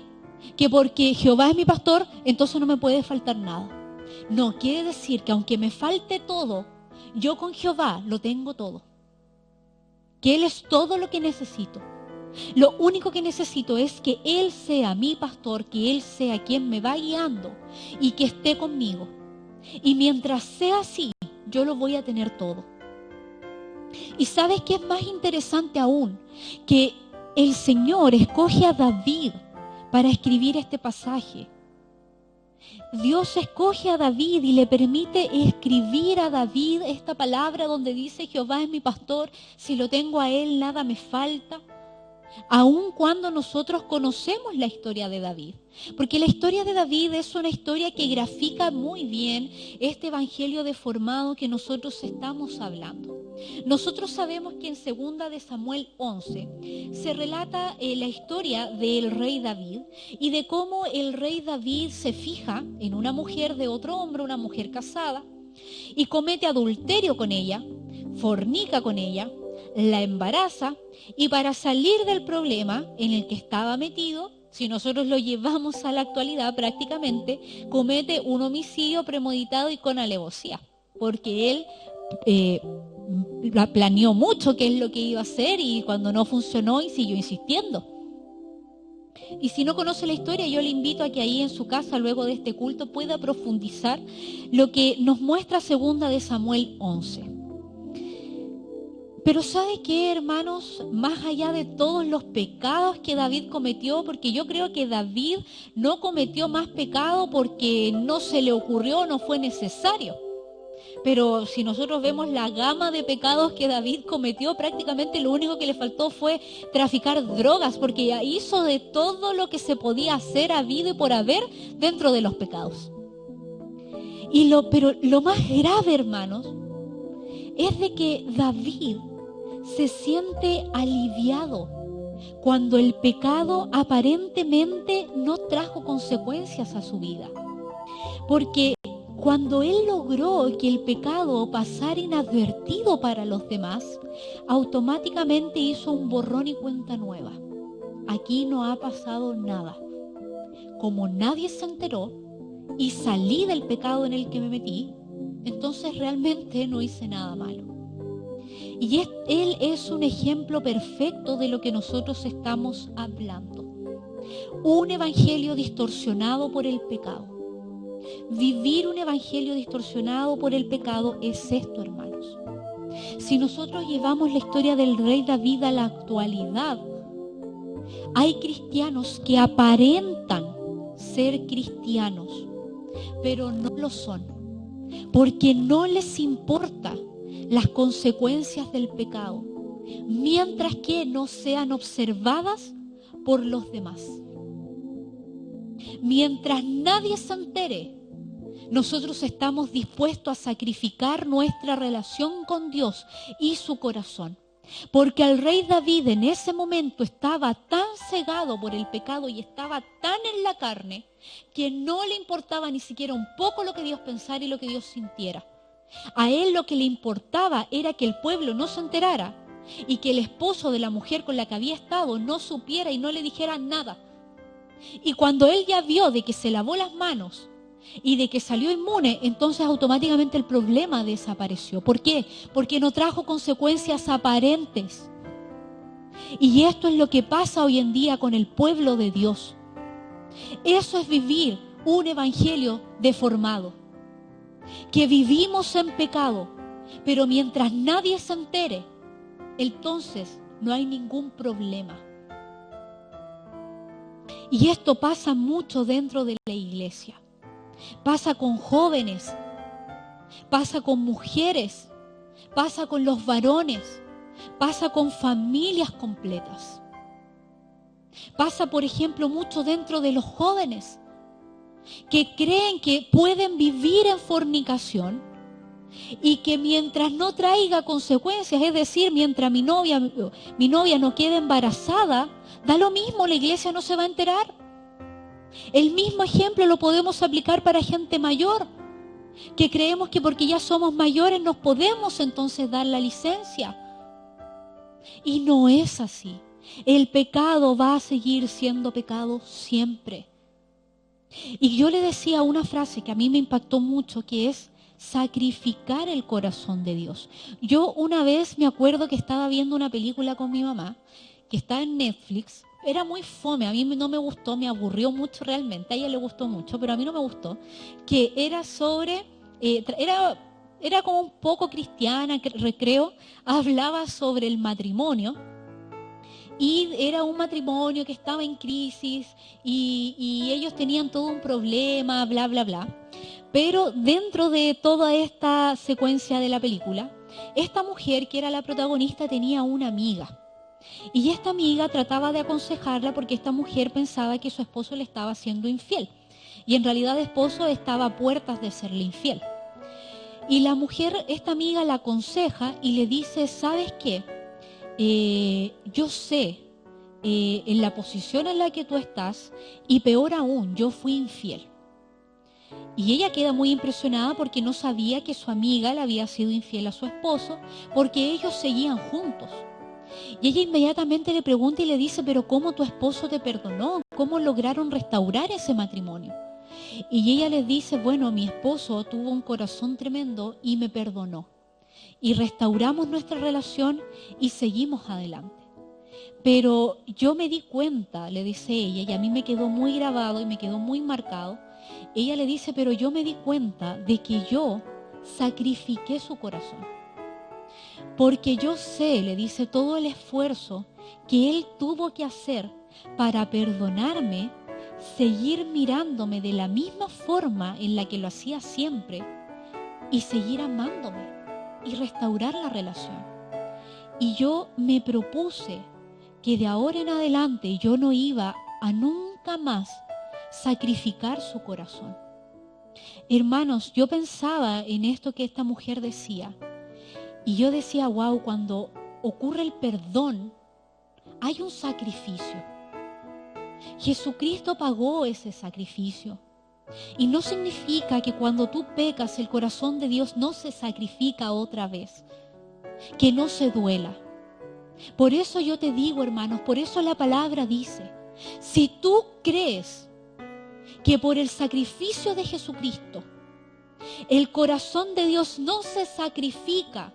que porque Jehová es mi pastor, entonces no me puede faltar nada. No, quiere decir que aunque me falte todo, yo con Jehová lo tengo todo. Que Él es todo lo que necesito. Lo único que necesito es que Él sea mi pastor, que Él sea quien me va guiando y que esté conmigo. Y mientras sea así, yo lo voy a tener todo. Y ¿sabes qué es más interesante aún? Que el Señor escoge a David para escribir este pasaje. Dios escoge a David y le permite escribir a David esta palabra donde dice Jehová es mi pastor, si lo tengo a Él nada me falta. Aun cuando nosotros conocemos la historia de David. Porque la historia de David es una historia que grafica muy bien este evangelio deformado que nosotros estamos hablando. Nosotros sabemos que en 2 de Samuel 11 se relata la historia del rey David y de cómo el rey David se fija en una mujer de otro hombre, una mujer casada, y comete adulterio con ella, fornica con ella, la embaraza, y para salir del problema en el que estaba metido, si nosotros lo llevamos a la actualidad, prácticamente comete un homicidio premeditado y con alevosía, porque él planeó mucho qué es lo que iba a hacer y cuando no funcionó y siguió insistiendo. Y si no conoce la historia, yo le invito a que ahí en su casa, luego de este culto, pueda profundizar lo que nos muestra 2 de Samuel 11. Pero ¿sabe qué, hermanos? Más allá de todos los pecados que David cometió, porque yo creo que David no cometió más pecado porque no se le ocurrió, no fue necesario. Pero si nosotros vemos la gama de pecados que David cometió, prácticamente lo único que le faltó fue traficar drogas, porque ya hizo de todo lo que se podía hacer habido y por haber dentro de los pecados. Pero lo más grave, hermanos, es de que David se siente aliviado cuando el pecado aparentemente no trajo consecuencias a su vida. Porque cuando él logró que el pecado pasara inadvertido para los demás, automáticamente hizo un borrón y cuenta nueva. Aquí no ha pasado nada. Como nadie se enteró y salí del pecado en el que me metí, entonces realmente no hice nada malo. Y él es un ejemplo perfecto de lo que nosotros estamos hablando. Un evangelio distorsionado por el pecado. Vivir un evangelio distorsionado por el pecado es esto, hermanos. Si nosotros llevamos la historia del rey David a la actualidad, hay cristianos que aparentan ser cristianos, pero no lo son, porque no les importa las consecuencias del pecado, mientras que no sean observadas por los demás. Mientras nadie se entere, nosotros estamos dispuestos a sacrificar nuestra relación con Dios y su corazón. Porque el rey David en ese momento estaba tan cegado por el pecado y estaba tan en la carne que no le importaba ni siquiera un poco lo que Dios pensara y lo que Dios sintiera. A él lo que le importaba era que el pueblo no se enterara y que el esposo de la mujer con la que había estado no supiera y no le dijera nada. Y cuando él ya vio de que se lavó las manos y de que salió inmune, entonces automáticamente el problema desapareció. ¿Por qué? Porque no trajo consecuencias aparentes. Y esto es lo que pasa hoy en día con el pueblo de Dios. Eso es vivir un evangelio deformado. Que vivimos en pecado, pero mientras nadie se entere, entonces no hay ningún problema. Y esto pasa mucho dentro de la iglesia. Pasa con jóvenes, pasa con mujeres, pasa con los varones, pasa con familias completas. Pasa, por ejemplo, mucho dentro de los jóvenes que creen que pueden vivir en fornicación y que mientras no traiga consecuencias, es decir, mientras mi novia no quede embarazada, da lo mismo, la iglesia no se va a enterar. El mismo ejemplo lo podemos aplicar para gente mayor, que creemos que porque ya somos mayores nos podemos entonces dar la licencia. Y no es así. El pecado va a seguir siendo pecado siempre. Y yo le decía una frase que a mí me impactó mucho, que es sacrificar el corazón de Dios. Yo una vez me acuerdo que estaba viendo una película con mi mamá, que está en Netflix. Era muy fome, a mí no me gustó, me aburrió mucho realmente, a ella le gustó mucho, pero a mí no me gustó, que era sobre, era como un poco cristiana, creo, hablaba sobre el matrimonio, y era un matrimonio que estaba en crisis, y ellos tenían todo un problema, bla, bla, bla. Pero dentro de toda esta secuencia de la película, esta mujer que era la protagonista tenía una amiga. Y esta amiga trataba de aconsejarla porque esta mujer pensaba que su esposo le estaba siendo infiel. Y en realidad el esposo estaba a puertas de serle infiel. Y la mujer, esta amiga la aconseja y le dice, ¿sabes qué? Yo sé en la posición en la que tú estás y peor aún, yo fui infiel. Y ella queda muy impresionada porque no sabía que su amiga le había sido infiel a su esposo porque ellos seguían juntos. Y ella inmediatamente le pregunta y le dice, pero ¿cómo tu esposo te perdonó? ¿Cómo lograron restaurar ese matrimonio? Y ella les dice, bueno, mi esposo tuvo un corazón tremendo y me perdonó. Y restauramos nuestra relación y seguimos adelante. Pero yo me di cuenta, le dice ella, y a mí me quedó muy grabado y me quedó muy marcado. Ella le dice, pero yo me di cuenta de que yo sacrifiqué su corazón. porque yo sé, le dice, todo el esfuerzo que Él tuvo que hacer para perdonarme, seguir mirándome de la misma forma en la que lo hacía siempre y seguir amándome y restaurar la relación. Y yo me propuse que de ahora en adelante yo no iba a nunca más sacrificar su corazón. Hermanos, yo pensaba en esto que esta mujer decía y yo decía, wow, cuando ocurre el perdón hay un sacrificio. Jesucristo pagó ese sacrificio. Y no significa que cuando tú pecas el corazón de Dios no se sacrifica otra vez, que no se duela. Por eso yo te digo, hermanos, por eso la palabra dice, si tú crees que por el sacrificio de Jesucristo el corazón de Dios no se sacrifica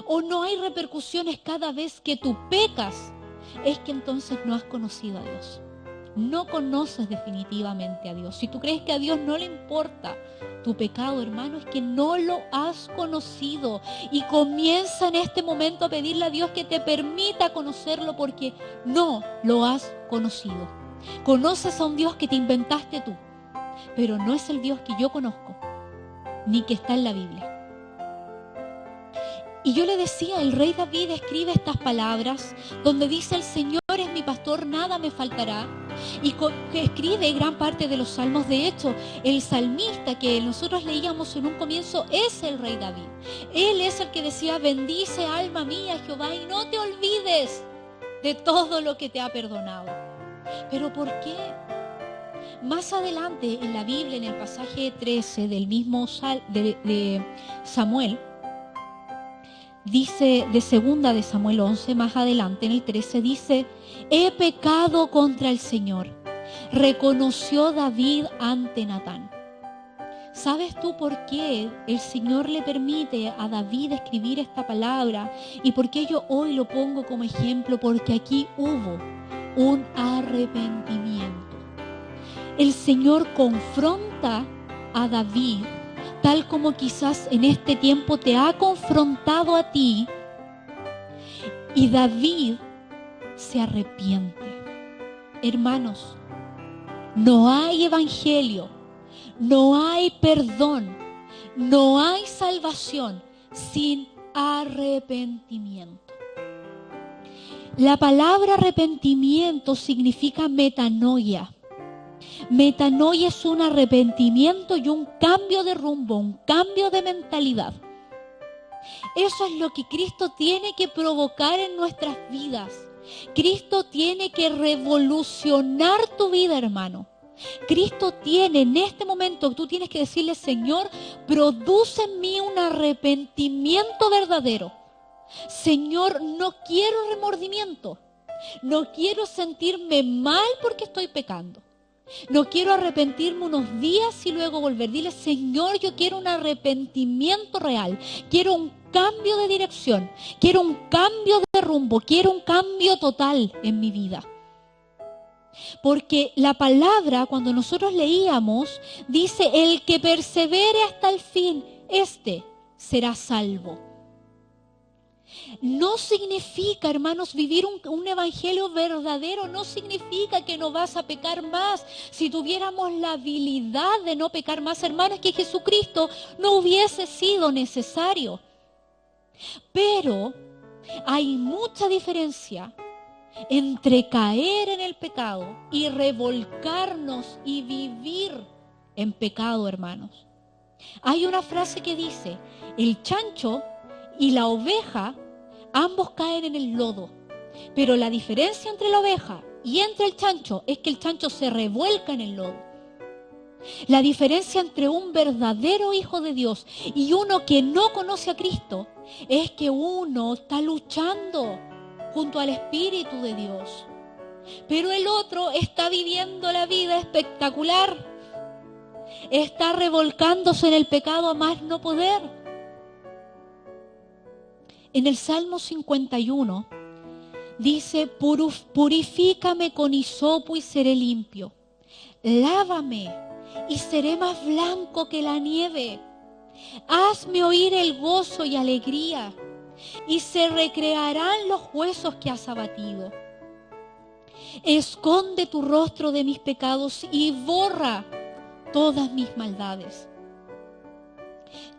o no hay repercusiones cada vez que tú pecas, es que entonces no has conocido a Dios. No conoces definitivamente a Dios. Si tú crees que a Dios no le importa tu pecado, hermano, es que no lo has conocido. Y comienza en este momento a pedirle a Dios que te permita conocerlo porque no lo has conocido. Conoces a un Dios que te inventaste tú, pero no es el Dios que yo conozco, ni que está en la Biblia. Y yo le decía, el rey David escribe estas palabras donde dice, el Señor es mi pastor, nada me faltará. Y que escribe gran parte de los salmos. De hecho, el salmista que nosotros leíamos en un comienzo es el rey David. Él es el que decía, bendice alma mía Jehová y no te olvides de todo lo que te ha perdonado. ¿Pero por qué? Más adelante en la Biblia, en el pasaje 13 del mismo de Samuel, dice de segunda de Samuel 11, más adelante en el 13 dice, he pecado contra el Señor, reconoció David ante Natán. ¿Sabes tú por qué el Señor le permite a David escribir esta palabra? ¿Y por qué yo hoy lo pongo como ejemplo? Porque aquí hubo un arrepentimiento. El Señor confronta a David tal como quizás en este tiempo te ha confrontado a ti, y David se arrepiente. Hermanos, no hay evangelio, no hay perdón, no hay salvación sin arrepentimiento. La palabra arrepentimiento significa metanoia. Metanoia es un arrepentimiento y un cambio de rumbo, un cambio de mentalidad. Eso es lo que Cristo tiene que provocar en nuestras vidas. Cristo tiene que revolucionar tu vida, hermano. Cristo tiene en este momento, tú tienes que decirle, Señor, produce en mí un arrepentimiento verdadero. Señor, no quiero remordimiento. No quiero sentirme mal porque estoy pecando. No quiero arrepentirme unos días y luego volver. Dile, Señor, yo quiero un arrepentimiento real. Quiero un cambio de dirección. Quiero un cambio de rumbo. Quiero un cambio total en mi vida. Porque la palabra, cuando nosotros leíamos, dice, el que persevere hasta el fin, este será salvo. No significa, hermanos, vivir un evangelio verdadero, no significa que no vas a pecar más. Si tuviéramos la habilidad de no pecar más, hermanos, que Jesucristo no hubiese sido necesario. Pero hay mucha diferencia entre caer en el pecado y revolcarnos y vivir en pecado, hermanos. Hay una frase que dice, el chancho y la oveja ambos caen en el lodo, pero la diferencia entre la oveja y entre el chancho es que el chancho se revuelca en el lodo. La diferencia entre un verdadero hijo de Dios y uno que no conoce a Cristo es que uno está luchando junto al Espíritu de Dios, pero el otro está viviendo la vida espectacular, está revolcándose en el pecado a más no poder. En el Salmo 51 dice, purifícame con hisopo y seré limpio. Lávame y seré más blanco que la nieve. Hazme oír el gozo y alegría. y se recrearán los huesos que has abatido. Esconde tu rostro de mis pecados y borra todas mis maldades.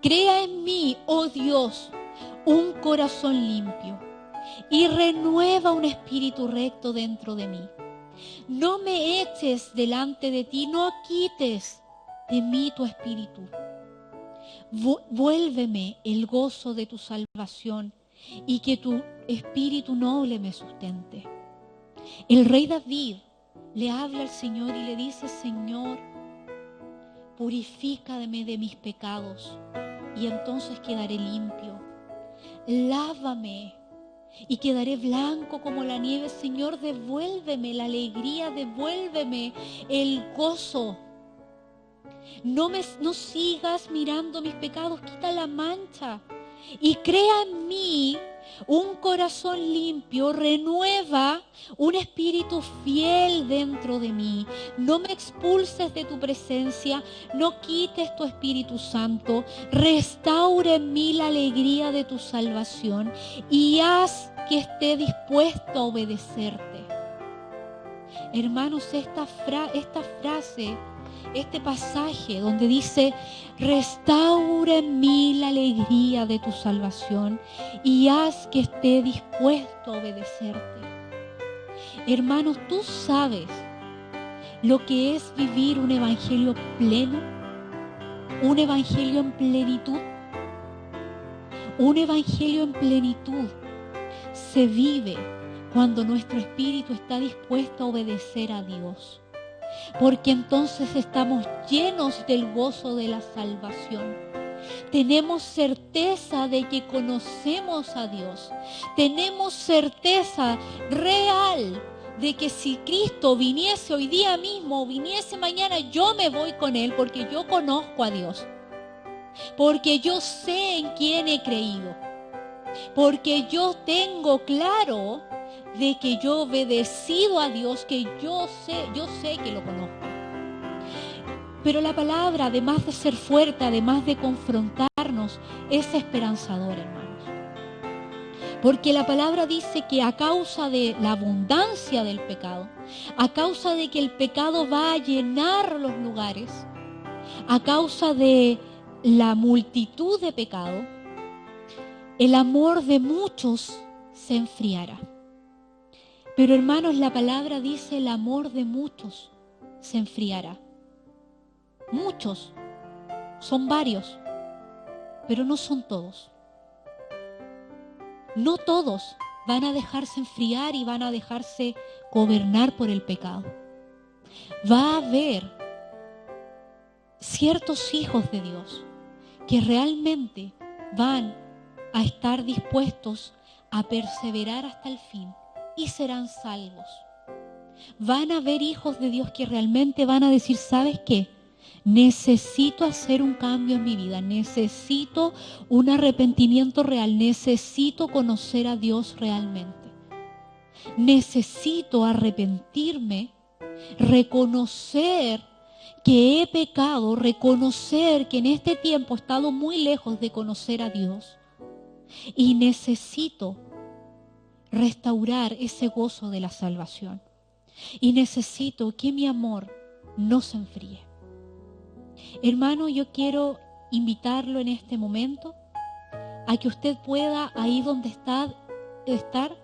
Crea en mí, oh Dios, un corazón limpio y renueva un espíritu recto dentro de mí. No me eches delante de ti, no quites de mí tu espíritu. Vuélveme el gozo de tu salvación y que tu espíritu noble me sustente. El rey David le habla al Señor y le dice: Señor, purifícame de mis pecados y entonces quedaré limpio. Lávame y quedaré blanco como la nieve. Señor, devuélveme la alegría, devuélveme el gozo. No sigas mirando mis pecados, quita la mancha y crea en mí un corazón limpio, renueva un espíritu fiel dentro de mí. No me expulses de tu presencia, no quites tu Espíritu Santo, restaura en mí la alegría de tu salvación y haz que esté dispuesto a obedecerte. Hermanos, esta frase, este pasaje donde dice: restaura en mí la alegría de tu salvación y haz que esté dispuesto a obedecerte. Hermanos, tú sabes lo que es vivir un evangelio pleno, un evangelio en plenitud. Un evangelio en plenitud se vive cuando nuestro espíritu está dispuesto a obedecer a Dios. Porque entonces estamos llenos del gozo de la salvación. Tenemos certeza de que conocemos a Dios. Tenemos certeza real de que si Cristo viniese hoy día mismo o viniese mañana, yo me voy con Él porque yo conozco a Dios. Porque yo sé en quién he creído. Porque yo tengo claro de que yo he obedecido a Dios, que yo sé que lo conozco. Pero la palabra, además de ser fuerte, además de confrontarnos, es esperanzadora, hermanos. Porque la palabra dice que a causa de la abundancia del pecado, a causa de que el pecado va a llenar los lugares, a causa de la multitud de pecado, el amor de muchos se enfriará. Pero hermanos, la palabra dice: el amor de muchos se enfriará. Muchos, son varios, pero no son todos. No todos van a dejarse enfriar y van a dejarse gobernar por el pecado. Va a haber ciertos hijos de Dios que realmente van a estar dispuestos a perseverar hasta el fin y serán salvos. Van a haber hijos de Dios que realmente van a decir: ¿sabes qué? Necesito hacer un cambio en mi vida, necesito un arrepentimiento real, necesito conocer a Dios realmente. Necesito arrepentirme, reconocer que he pecado, reconocer que en este tiempo he estado muy lejos de conocer a Dios y necesito restaurar ese gozo de la salvación. Y necesito que mi amor no se enfríe. Hermano, yo quiero invitarlo en este momento a que usted pueda, ahí donde estar,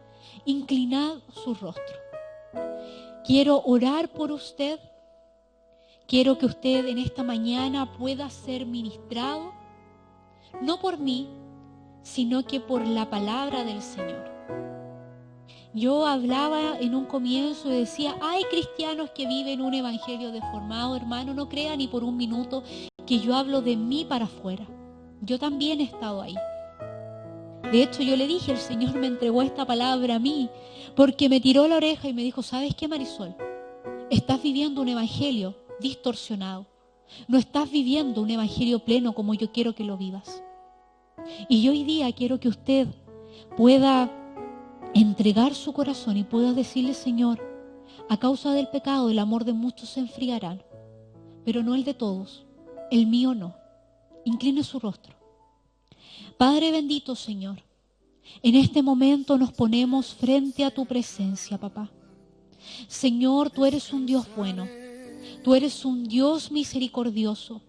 inclinar su rostro. Quiero orar por usted. Quiero que usted en esta mañana pueda ser ministrado, no por mí, sino que por la palabra del Señor. Yo hablaba en un comienzo y decía: hay cristianos que viven un evangelio deformado. Hermano, no crea ni por un minuto que yo hablo de mí para afuera. Yo también he estado ahí. De hecho, yo le dije: el Señor me entregó esta palabra a mí porque me tiró la oreja y me dijo: ¿sabes qué, Marisol? Estás viviendo un evangelio distorsionado. No estás viviendo un evangelio pleno como yo quiero que lo vivas. Y yo hoy día quiero que usted pueda entregar su corazón y pueda decirle: Señor, a causa del pecado, el amor de muchos se enfriarán, pero no el de todos, el mío no. Incline su rostro. Padre bendito, Señor, En este momento nos ponemos frente a tu presencia, papá. Señor, tú eres un Dios bueno. Tú eres un Dios misericordioso.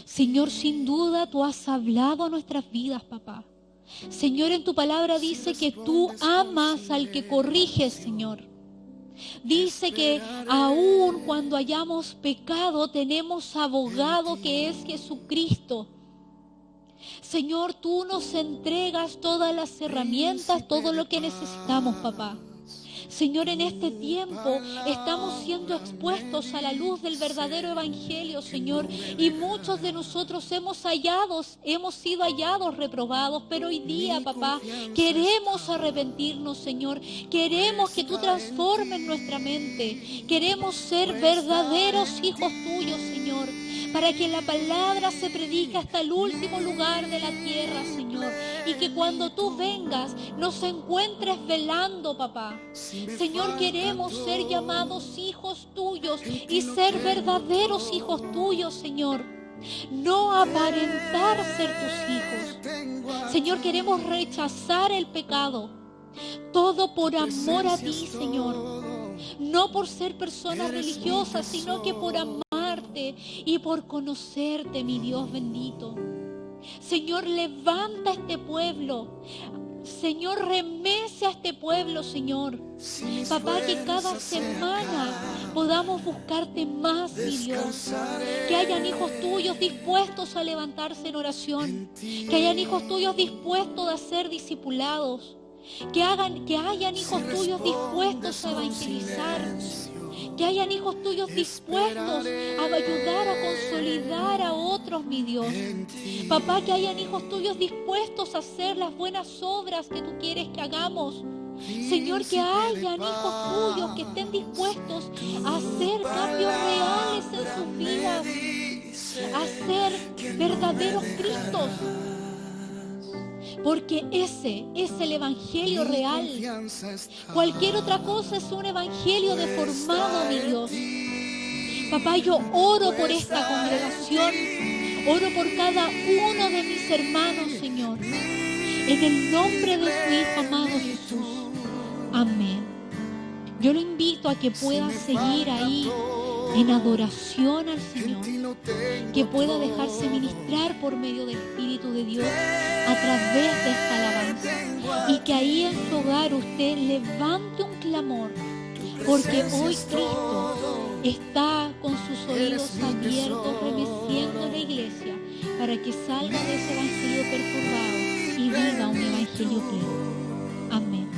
Señor, sin duda tú has hablado a nuestras vidas, papá. Señor, en tu palabra dice que tú amas al que corriges, Señor. Dice que aun cuando hayamos pecado, tenemos abogado que es Jesucristo. Señor, tú nos entregas todas las herramientas, todo lo que necesitamos, papá. Señor, en este tiempo estamos siendo expuestos a la luz del verdadero evangelio, Señor, y muchos de nosotros hemos sido hallados reprobados, pero hoy día, papá, queremos arrepentirnos, Señor, queremos que tú transformes nuestra mente, queremos ser verdaderos hijos tuyos, Señor, para que la palabra se predique hasta el último lugar de la tierra, Señor, y que cuando tú vengas nos encuentres velando, papá. Señor, queremos ser llamados hijos tuyos y ser verdaderos hijos tuyos, Señor. No aparentar ser tus hijos. Señor, queremos rechazar el pecado. Todo por amor a ti, Señor. No por ser personas religiosas, sino que por amarte y por conocerte, mi Dios bendito. Señor, levanta este pueblo. Señor, remece a este pueblo, Señor. Papá, que cada semana podamos buscarte más, mi Dios. Que hayan hijos tuyos dispuestos a levantarse en oración. Que hayan hijos tuyos dispuestos a ser discipulados. Que hayan hijos tuyos dispuestos a evangelizar. Que hayan hijos tuyos dispuestos a ayudar a consolidar a otros, mi Dios. Papá, que hayan hijos tuyos dispuestos a hacer las buenas obras que tú quieres que hagamos. Señor, que hayan hijos tuyos que estén dispuestos a hacer cambios reales en sus vidas, a ser verdaderos Cristos. Porque ese es el evangelio real. Cualquier otra cosa es un evangelio deformado, mi Dios. Papá, yo oro por esta congregación. Oro por cada uno de mis hermanos, Señor. En el nombre de su Hijo amado Jesús. Amén. Yo lo invito a que pueda seguir ahí en adoración al Señor, que pueda dejarse ministrar por medio del Espíritu de Dios a través de esta alabanza, y que ahí en su hogar usted levante un clamor, porque hoy Cristo está con sus oídos abiertos remeciendo la iglesia para que salga de ese evangelio perturbado y viva un evangelio pleno. Amén.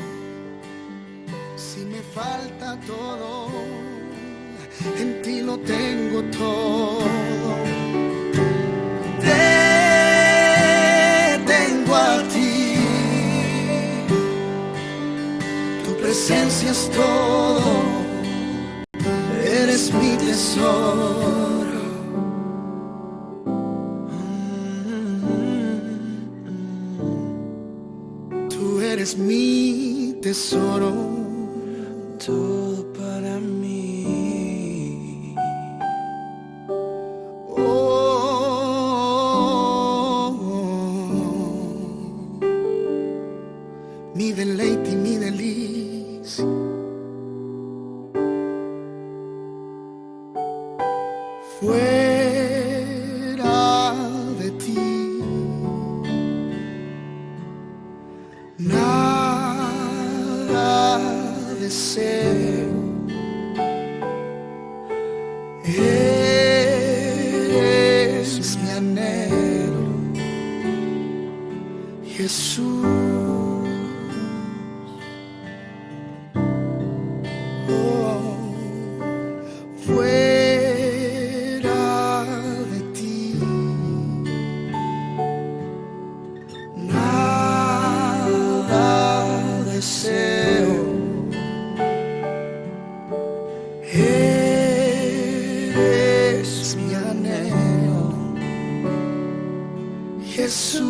Si me falta todo, en ti lo tengo todo. Te tengo a ti. Tu presencia es todo. Eres mi tesoro. Tú eres mi tesoro. Todo para mí. Mi deleite y mi delicia. Fuera de ti, nada deseo. Eres mi anhelo, Jesús. Fuera de ti, nada deseo. Eres mi anhelo, Jesús.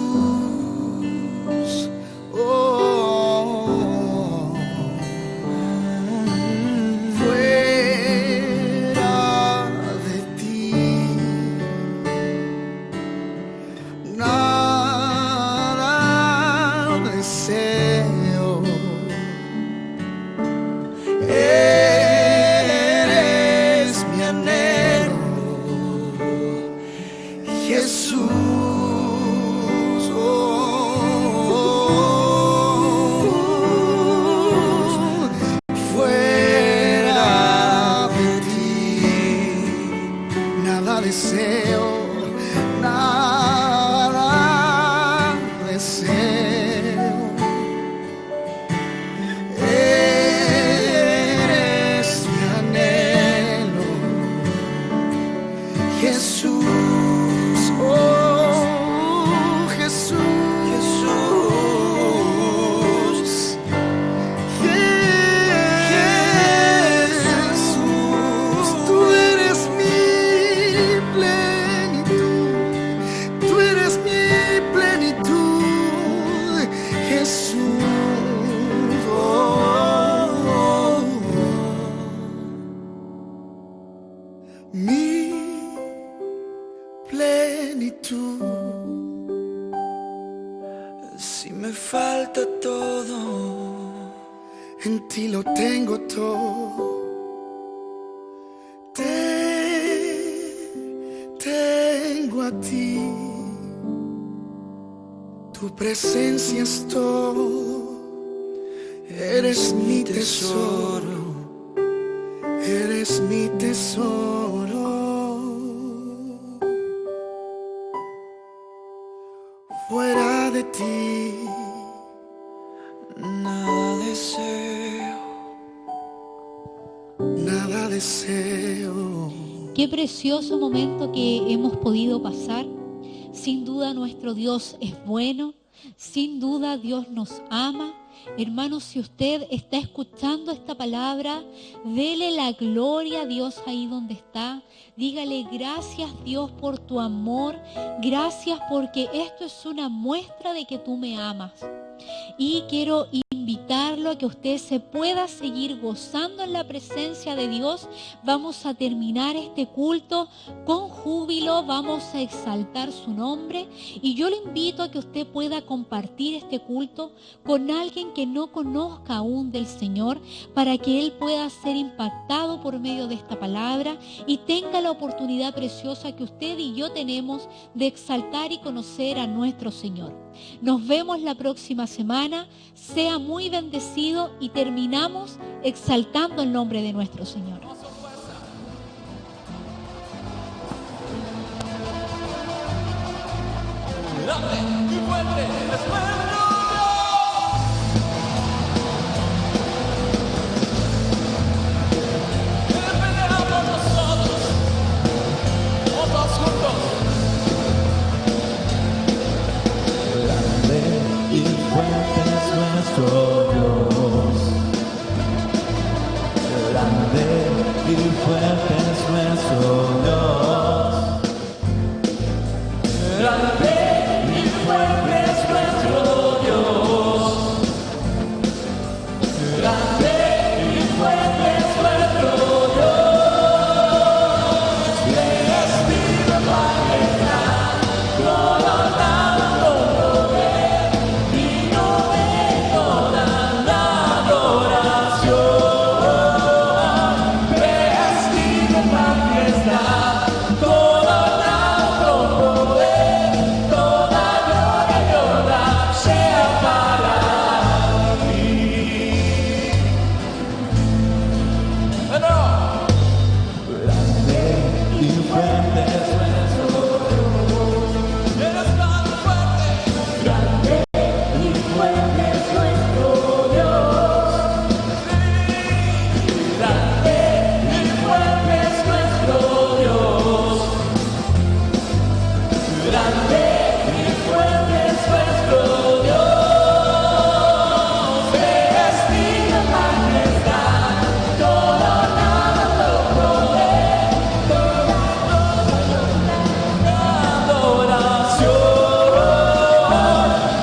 en ti lo tengo todo. Tengo a ti, tu presencia es todo. Eres mi tesoro, eres mi tesoro. Fuera de ti nada deseo, nada deseo. Qué precioso momento que hemos podido pasar. Sin duda nuestro Dios es bueno. Sin duda Dios nos ama. Hermanos, si usted está escuchando esta palabra, dele la gloria a Dios ahí donde está. Dígale gracias Dios por tu amor. Gracias porque esto es una muestra de que tú me amas. Y quiero invitarlo a que usted se pueda seguir gozando en la presencia de Dios. Vamos a terminar este culto con júbilo, vamos a exaltar su nombre y yo le invito a que usted pueda compartir este culto con alguien que no conozca aún del Señor, para que él pueda ser impactado por medio de esta palabra y tenga la oportunidad preciosa que usted y yo tenemos de exaltar y conocer a nuestro Señor. Nos vemos la próxima semana. Sea muy bendecido y terminamos exaltando el nombre de nuestro Señor. Grande y fuerte es nuestro Dios. Él peleará por nosotros. Todos juntos. Grande y fuerte es nuestro Dios. Grande y fuerte es nuestro Dios. Grande y fuerte es nuestro Dios. Grande y fuerte es nuestro Dios. Le es viva majestad, coronado con poder, digno de toda la adoración. Le es viva majestad, coronado con poder, toda gloria y honra sea para ti. Grande y fuerte es nuestro Dios. Eres tan fuerte. Grande y fuerte es nuestro Dios. Grande y fuerte es nuestro Dios. Grande y fuerte es nuestro Dios. Es digno de majestad, coronado con poder, toda adoración.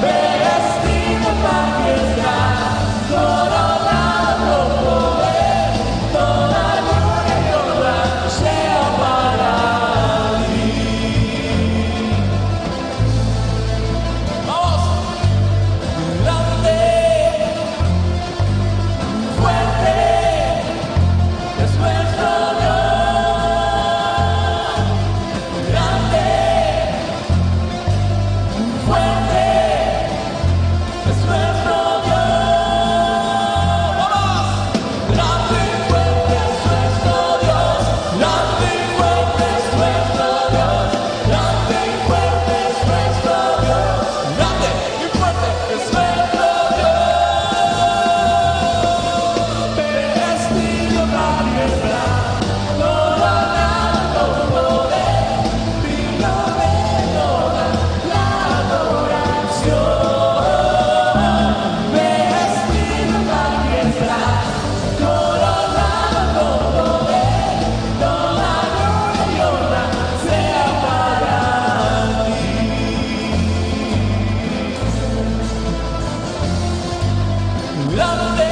Es digno de majestad, coronado con poder, toda gloria y honra sea para ti. Vamos, grande, fuerte es nuestro Dios. Grande, fuerte es nuestro Dios. Vamos, grande y fuerte es nuestro Dios. Grande y fuerte es nuestro Dios. Grande y fuerte es nuestro Dios. Grande y fuerte es nuestro Dios. Vestido majestad, coronado con poder, digno de toda la adoración. Vestido majestad, coronado con poder, toda gloria y honra sea para ti. Grande